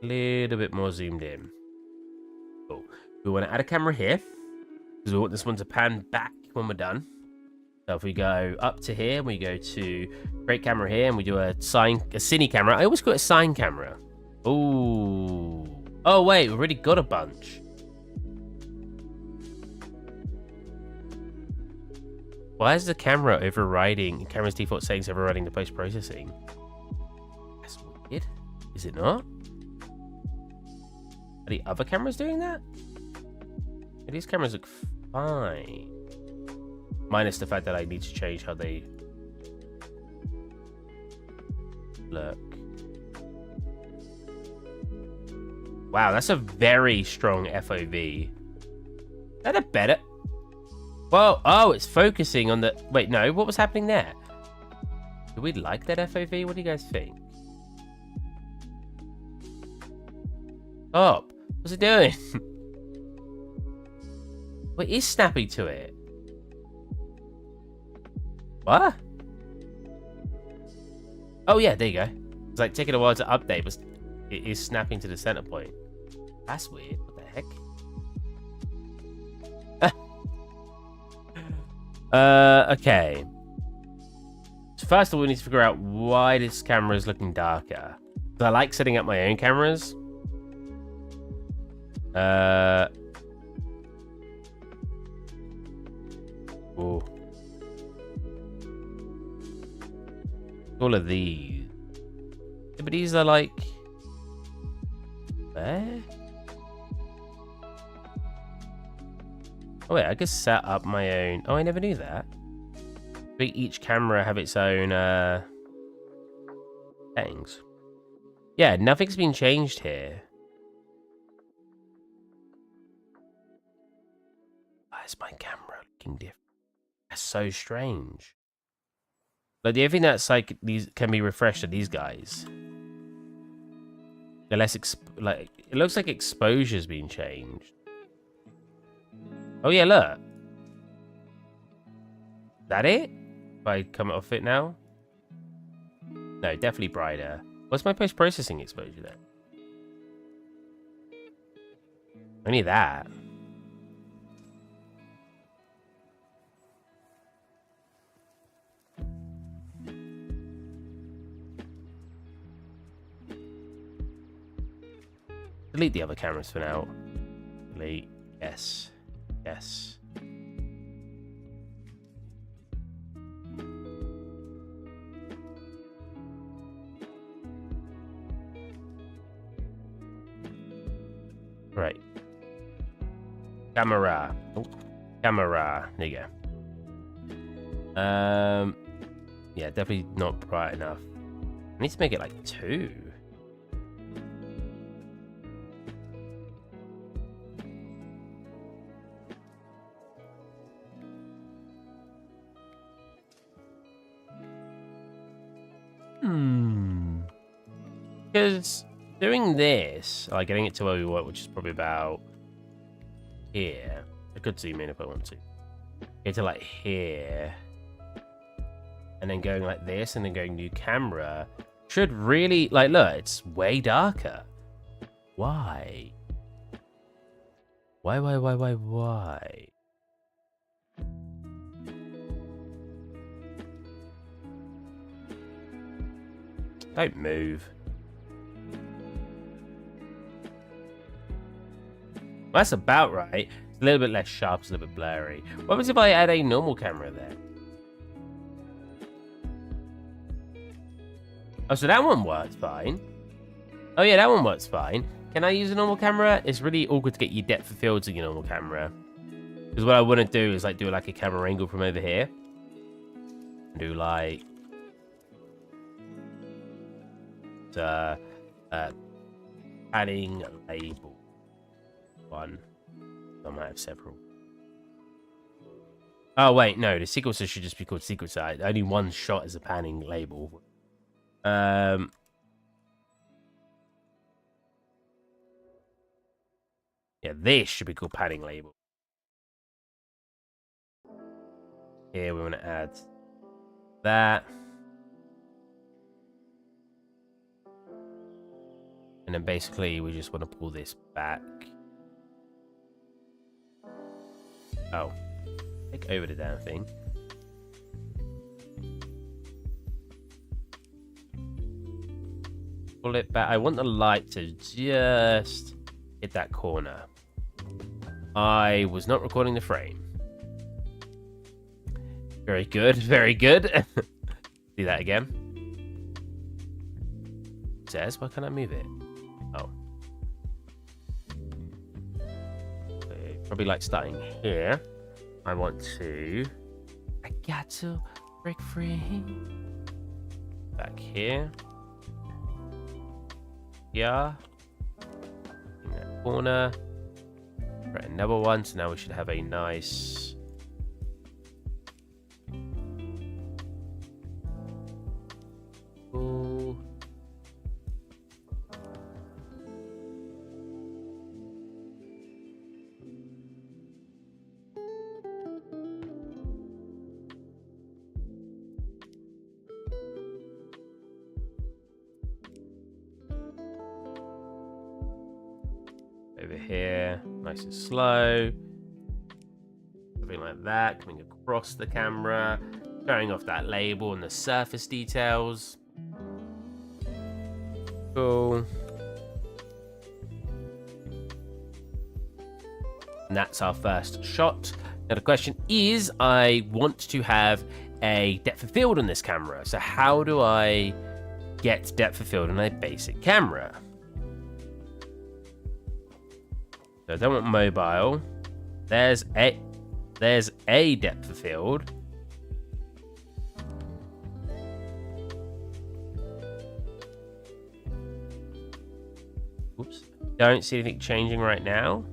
a little bit more zoomed in. Cool. We want to add a camera here because we want this one to pan back when we're done. So if we go up to here, we go to create camera here, and we do a cine camera. I always call it a sine camera. Ooh. Oh wait, we've already got a bunch. Why is the camera overriding? Camera's default settings overriding the post processing. That's weird. Is it not? Are the other cameras doing that? These cameras look fine. Minus the fact that I need to change how they look. Wow, that's a very strong FOV. Is that a better? Well, oh, it's focusing on the... Wait, no, what was happening there? Do we like that FOV? What do you guys think? Stop. What's it doing? What is snappy to it? What? Oh yeah, there you go. It's like taking a while to update, but it is snapping to the center point. That's weird. What the heck? Okay. So first of all, we need to figure out why this camera is looking darker. So I like setting up my own cameras. Oh. All of these. Yeah, but these are like... Where? Oh wait, I could set up my own... Oh, I never knew that. But each camera have its own settings. Yeah, nothing's been changed here. Why is my camera looking different? That's so strange. Like the only thing that's like these can be refreshed are these guys. They're less like it looks like exposure's been changed. Oh yeah, look. Is that it? If I come off it now? No, definitely brighter. What's my post-processing exposure then? Only that. Delete the other cameras for now. Delete. Yes. Yes. Right. Camera. Oh, camera. There you go. Yeah, definitely not bright enough. I need to make it like 2. Because doing this, like getting it to where we want, which is probably about here. I could zoom in if I want to. Get to like here. And then going like this and then going new camera. Should really, like, look, it's way darker. Why? Why? Don't move. That's about right. It's a little bit less sharp, it's a little bit blurry. What happens if I add a normal camera there? Oh, so that one works fine. Oh yeah, that one works fine. Can I use a normal camera? It's really awkward to get your depth of fields in your normal camera. Because what I want to do is like do like a camera angle from over here. And do like... padding label. One. I might have several. Oh wait, no, the sequencer should just be called sequencer. Only one shot as a panning label. Yeah, this should be called panning label. Here we want to add that. And then basically we just want to pull this back. Oh. Take over the damn thing. Pull it back. I want the light to just hit that corner. I was not recording the frame. Very good, very good. Do that again. It says, why can't I move it? Oh. Probably like starting here. I want to... I got to break free. Back here. Yeah. In that corner. Right, another one. So now we should have a nice... over here, nice and slow. Something like that, coming across the camera, showing off that label and the surface details. Cool. And that's our first shot. Now the question is, I want to have a depth of field on this camera. So how do I get depth of field on a basic camera? So I don't want mobile. There's a depth of field. Oops. Don't see anything changing right now.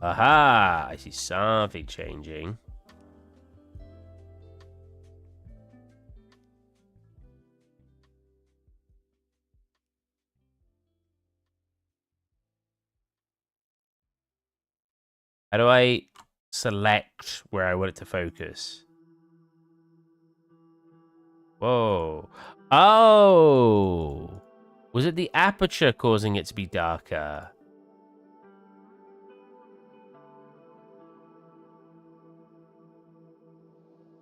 Aha! I see something changing. How do I select where I want it to focus? Whoa. Oh! Was it the aperture causing it to be darker?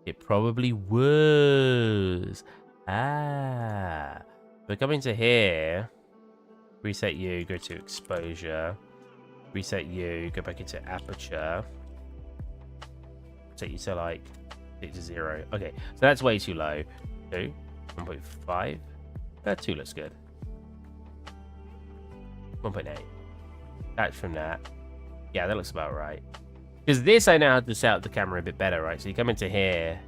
It probably was. Ah. We're coming to here. Reset you, go to exposure. Reset you, go back into aperture. Set you to like 0. Okay, so that's way too low. 2, 1.5. 2 looks good. 1.8. That's from that. Yeah, that looks about right. Because this, I now have to set up the camera a bit better, right? So you come into here,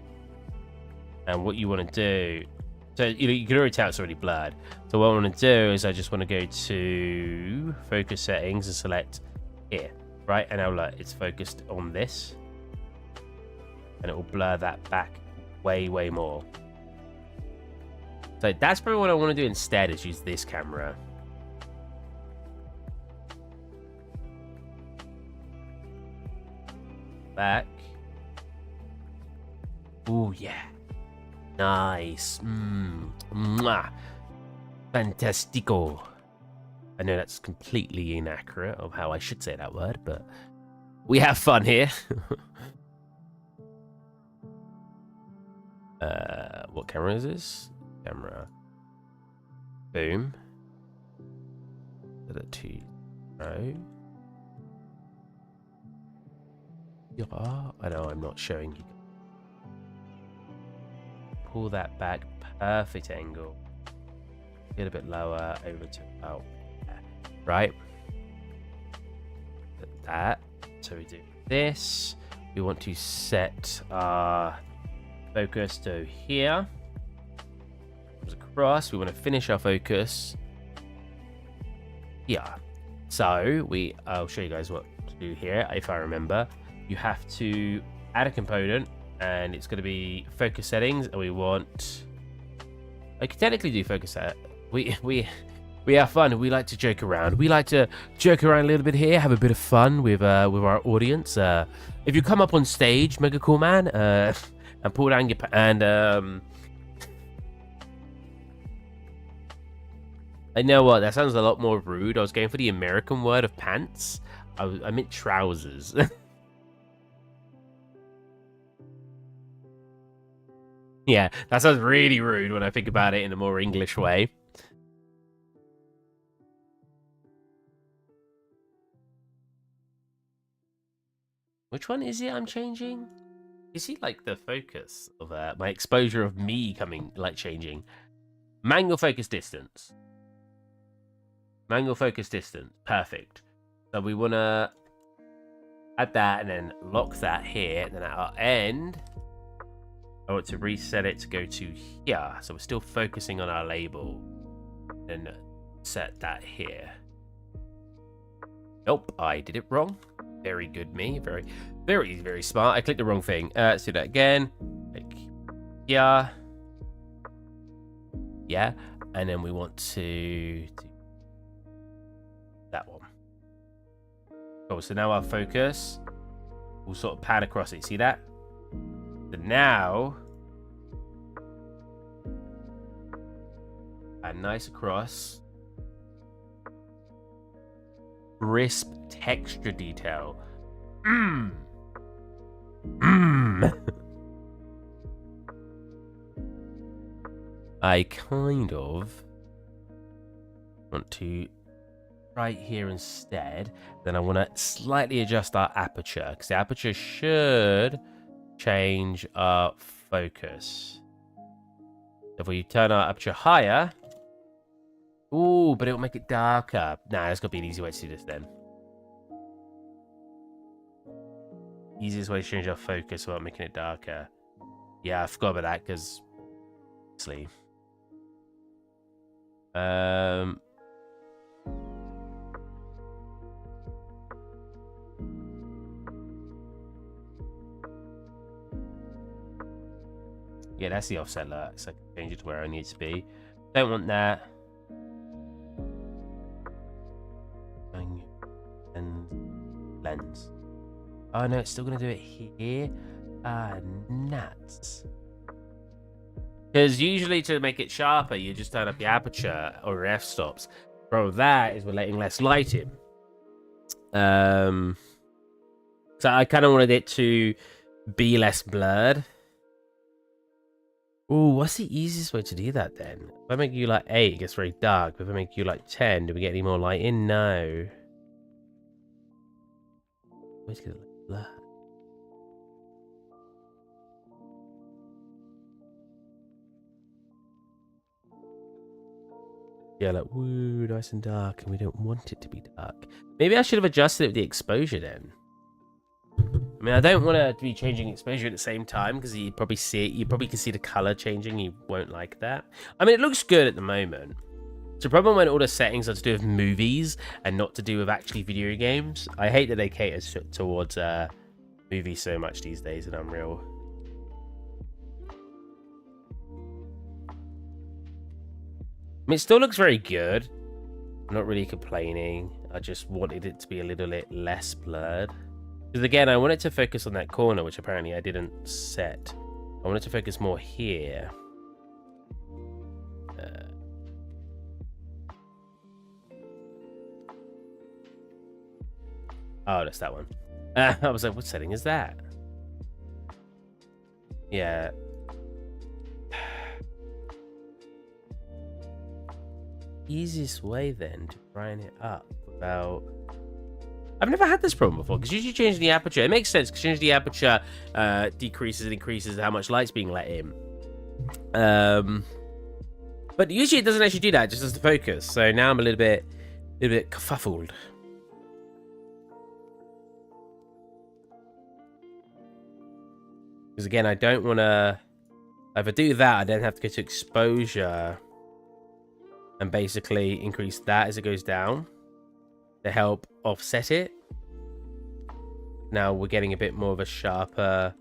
and what you want to do, so you can already tell it's already blurred. So what I want to do is I just want to go to focus settings and select here, right? And now look, it's focused on this, and it will blur that back way more. So that's probably what I want to do instead, is use this camera. Back. Oh yeah, nice. Mwah. Fantastico. I know that's completely inaccurate of how I should say that word, but we have fun here. What camera is this? Camera. Boom. Set it to 0. Yeah, I know I'm not showing you. Pull that back, perfect angle. Get a bit lower, over to about there. Right. Put that. So we do this. We want to set our focus to here. Comes across. We want to finish our focus here. So I'll show you guys what to do here if I remember. You have to add a component, and it's going to be focus settings, and we want. I can technically do focus set. We have fun. We like to joke around. We like to joke around a little bit here, have a bit of fun with our audience. If you come up on stage, Mega Cool Man, and pull down your I know what, that sounds a lot more rude. I was going for the American word of pants. I meant trousers. Yeah, that sounds really rude when I think about it in a more English way. Which one is it I'm changing? You see, like, the focus of my exposure of me changing. Manual focus distance. Manual focus distance. Perfect. So we want to add that and then lock that here. And then at our end, I want to reset it to go to here. So we're still focusing on our label. And set that here. Nope, I did it wrong. Very good, me. Very, very, very smart. I clicked the wrong thing. Let's do that again. Like here. Yeah. And then we want to do that one. Cool. So now our focus will sort of pad across it. See that? So now, and nice across. crisp texture detail. Mmm. Mmm. I kind of want to right here instead. Then I want to slightly adjust our aperture, because the aperture should change our focus. If we turn our aperture higher, ooh, but it'll make it darker. Nah, there's got to be an easy way to do this then. Easiest way to change our focus without making it darker. Yeah, I forgot about that because sleeve. Yeah, that's the offset look, so I can change it to where I need to be. Don't want that. And lens. Oh no, it's still gonna do it here. Nuts. Because usually to make it sharper, you just turn up your aperture or your f-stops. Bro, that is we're letting less light in. So I kind of wanted it to be less blurred. Ooh, what's the easiest way to do that then? If I make you like 8, it gets very dark. If I make you like 10, do we get any more light in? No. Where's it like blur? Yeah, like, woo, nice and dark, and we don't want it to be dark. Maybe I should have adjusted it with the exposure then. I mean, I don't want to be changing exposure at the same time, because you probably see it. You probably can see the color changing. You won't like that. I mean, it looks good at the moment. It's a problem when all the settings are to do with movies and not to do with actually video games. I hate that they cater towards movies so much these days in Unreal. I mean, it still looks very good. I'm not really complaining. I just wanted it to be a little bit less blurred. Because again, I wanted to focus on that corner, which apparently I didn't set. I wanted to focus more here. Oh, that's that one. I was like, what setting is that? Yeah. Easiest way then to brighten it up without... I've never had this problem before, because usually changing the aperture, it makes sense, because changing the aperture decreases and increases how much light's being let in. But usually it doesn't actually do that, it just does the focus. So now I'm a little bit kerfuffled. Because again, I don't want to... If I do that, I then have to go to exposure and basically increase that as it goes down to help offset it. Now we're getting a bit more of a sharper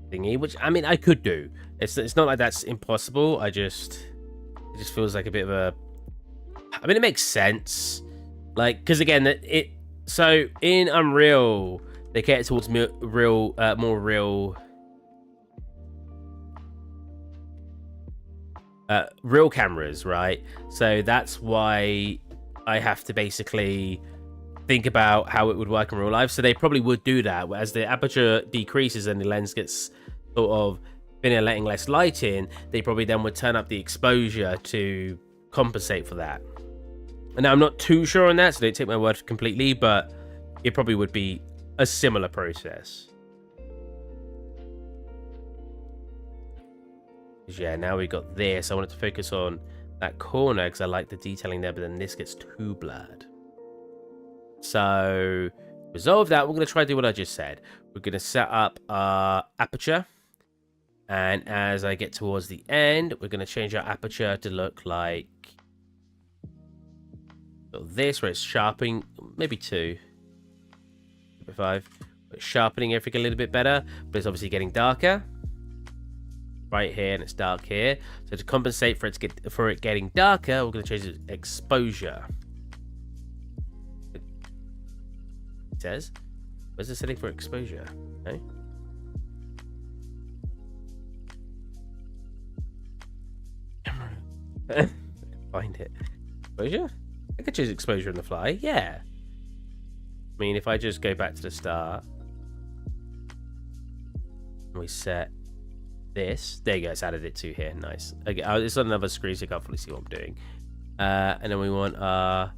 thingy, which I mean I could do. It's not like that's impossible. It just feels like a bit of a... I mean, it makes sense, like, because again, so in Unreal they cater towards more real cameras, right? So that's why I have to basically think about how it would work in real life. So they probably would do that. As the aperture decreases and the lens gets sort of thinner, letting less light in, they probably then would turn up the exposure to compensate for that. And now I'm not too sure on that, so don't take my word completely, but it probably would be a similar process. Yeah, now we got this. I wanted to focus on that corner because I like the detailing there, but then this gets too blurred. So, resolve that. We're going to try to do what I just said. We're going to set up our aperture. And as I get towards the end, we're going to change our aperture to look like this, where it's sharpening, maybe 2, 5. It's sharpening everything a little bit better, but it's obviously getting darker. Right here, and it's dark here. So to compensate for it getting darker, we're going to change the exposure. It says, where's the setting for exposure? Okay. Find it. Exposure? I could choose exposure on the fly. Yeah. mean, if I just go back to the start, and we set this, there you go, it's added it to here. Nice. Okay, it's on another screen, so you can't fully see what I'm doing. And then we want our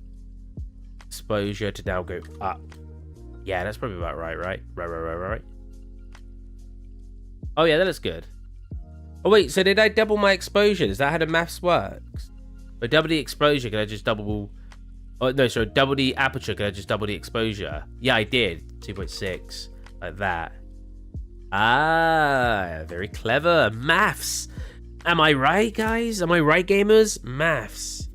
exposure to now go up. Yeah, that's probably about right. Right. Oh yeah, that looks good. Oh wait, so did I double my exposure? Is that how the maths works? Or double the exposure, can I just double... Oh no, sorry, double the aperture, can I just double the exposure? Yeah, I did. 2.6, like that. Ah, very clever. Maths. Am I right, guys? Am I right, gamers? Maths.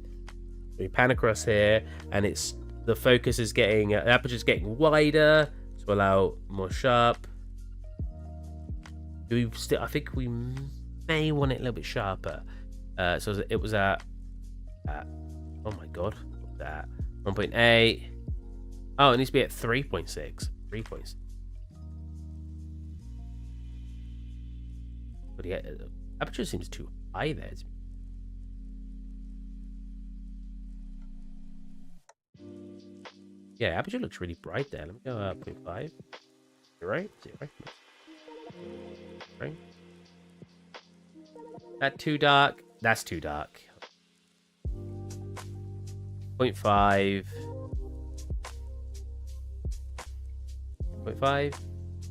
We pan across here, and it's... The focus is getting... the aperture's getting wider to allow more sharp. Do we still... I think we may want it a little bit sharper. So it was at oh my god, what's that? 1.8. Oh, it needs to be at 3.6. 3.6. But yeah, aperture seems too high there. Yeah, aperture looks really bright there. Let me go 0.5. You're right. Right. That too dark? That's too dark. 0.5. 0.5?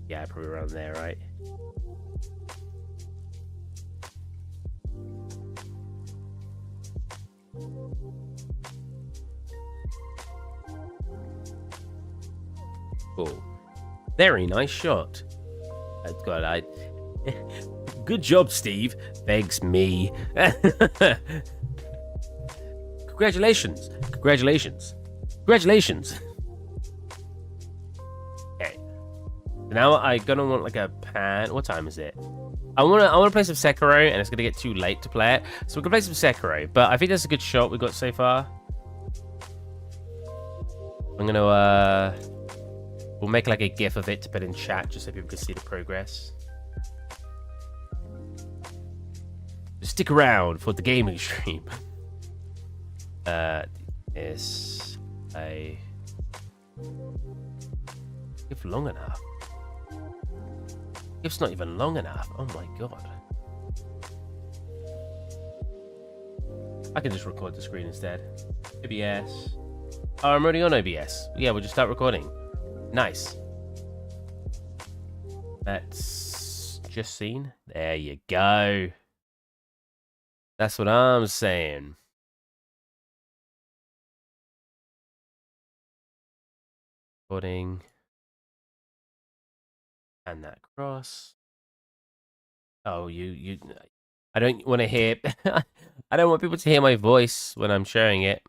Yeah, probably around there, right? Cool. Very nice shot. God, good job, Steve. Thanks, me. Congratulations. Okay. Now I'm gonna want like a pan. What time is it? I wanna play some Sekiro, and it's gonna get too late to play it. So we're gonna play some Sekiro, but I think that's a good shot we got so far. I'm gonna we'll make like a GIF of it to put in chat just so people can see the progress. Stick around for the gaming stream. Is a if long enough. It's not even long enough. Oh my god. I can just record the screen instead. OBS. Oh, I'm already on OBS. Yeah, we'll just start recording. Nice. That's just seen. There you go. That's what I'm saying. Recording. And that cross. Oh, you. I don't want to hear. I don't want people to hear my voice when I'm sharing it.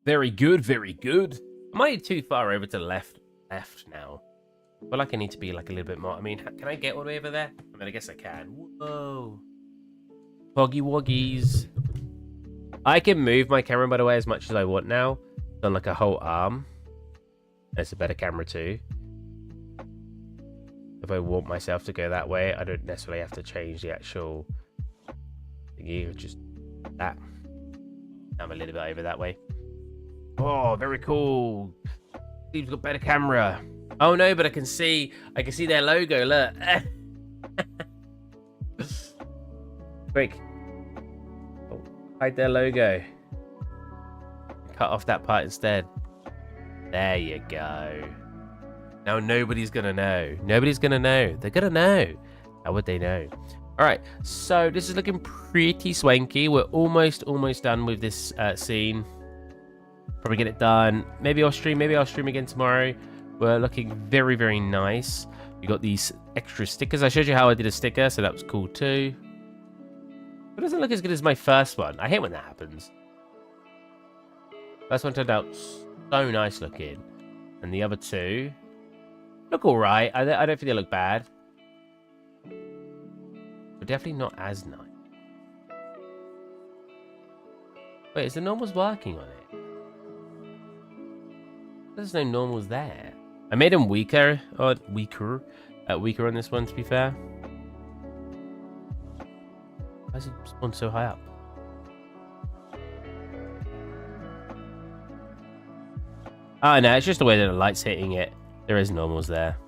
Very good, very good. Am I too far over to the left now? I feel like I need to be like a little bit more. I mean, can I get all the way over there? I mean, I guess I can. Whoa. Poggy woggies. I can move my camera, by the way, as much as I want now. Done like a whole arm. It's a better camera too. If I want myself to go that way, I don't necessarily have to change the actual thingy. Just that. I'm a little bit over that way. Oh, very cool. Steve's got better camera. Oh no, but I can see their logo. Look. Quick. Oh, hide their logo. Cut off that part instead. There you go. Now nobody's gonna know. Nobody's gonna know. They're gonna know. How would they know? All right. So this is looking pretty swanky. We're almost done with this scene. Probably get it done. Maybe I'll stream again tomorrow. We're looking very, very nice. We got these extra stickers. I showed you how I did a sticker, so that was cool too. It doesn't look as good as my first one. I hate when that happens. First one turned out so nice looking. And the other two look alright. I don't think they look bad. but definitely not as nice. Wait, is the normals working on it? There's no normals there. I made them weaker on this one, to be fair. Why is it spawned so high up? Oh no, it's just the way that the light's hitting it. There is normals there.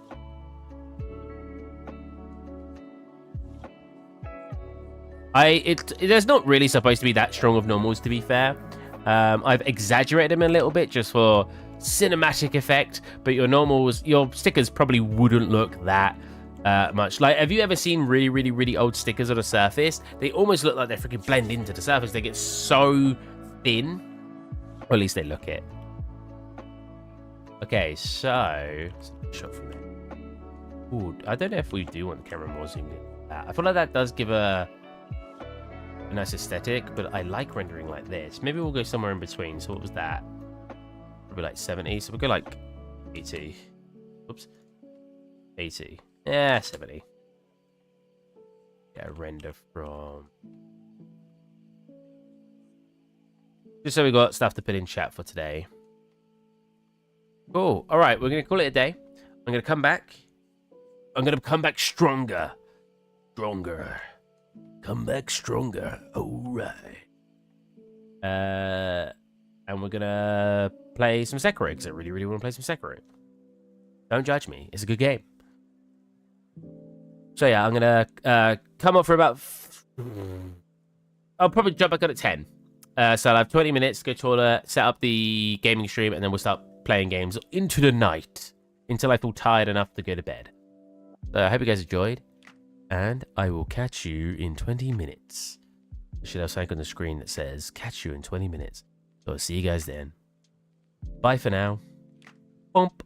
There's not really supposed to be that strong of normals, to be fair. I've exaggerated them a little bit just for cinematic effect, but your stickers probably wouldn't look that much. Like, have you ever seen really old stickers on a surface? They almost look like they freaking blend into the surface. They get so thin, or at least they look it. Okay, so shot from there. Ooh, I don't know if we do want the camera more zoomed in. I feel like that does give a nice aesthetic, but I like rendering like this. Maybe we'll go somewhere in between. So what was that? Probably like 70. So we'll go like 80. Oops. 80. Yeah, 70. Yeah, render from. Just so we got stuff to put in chat for today. Cool. All right, we're going to call it a day. I'm going to come back. I'm going to come back stronger. Stronger. Come back stronger. All right. And we're going to play some Sekiro, because I really want to play some Sekiro. Don't judge me. It's a good game. So yeah, I'm going to come up for about... I'll probably jump back on at 10. So I'll have 20 minutes to go to toilet, set up the gaming stream, and then we'll start playing games into the night until I feel tired enough to go to bed. So I hope you guys enjoyed, and I will catch you in 20 minutes. I should have something on the screen that says, catch you in 20 minutes. So I'll see you guys then. Bye for now. Bump.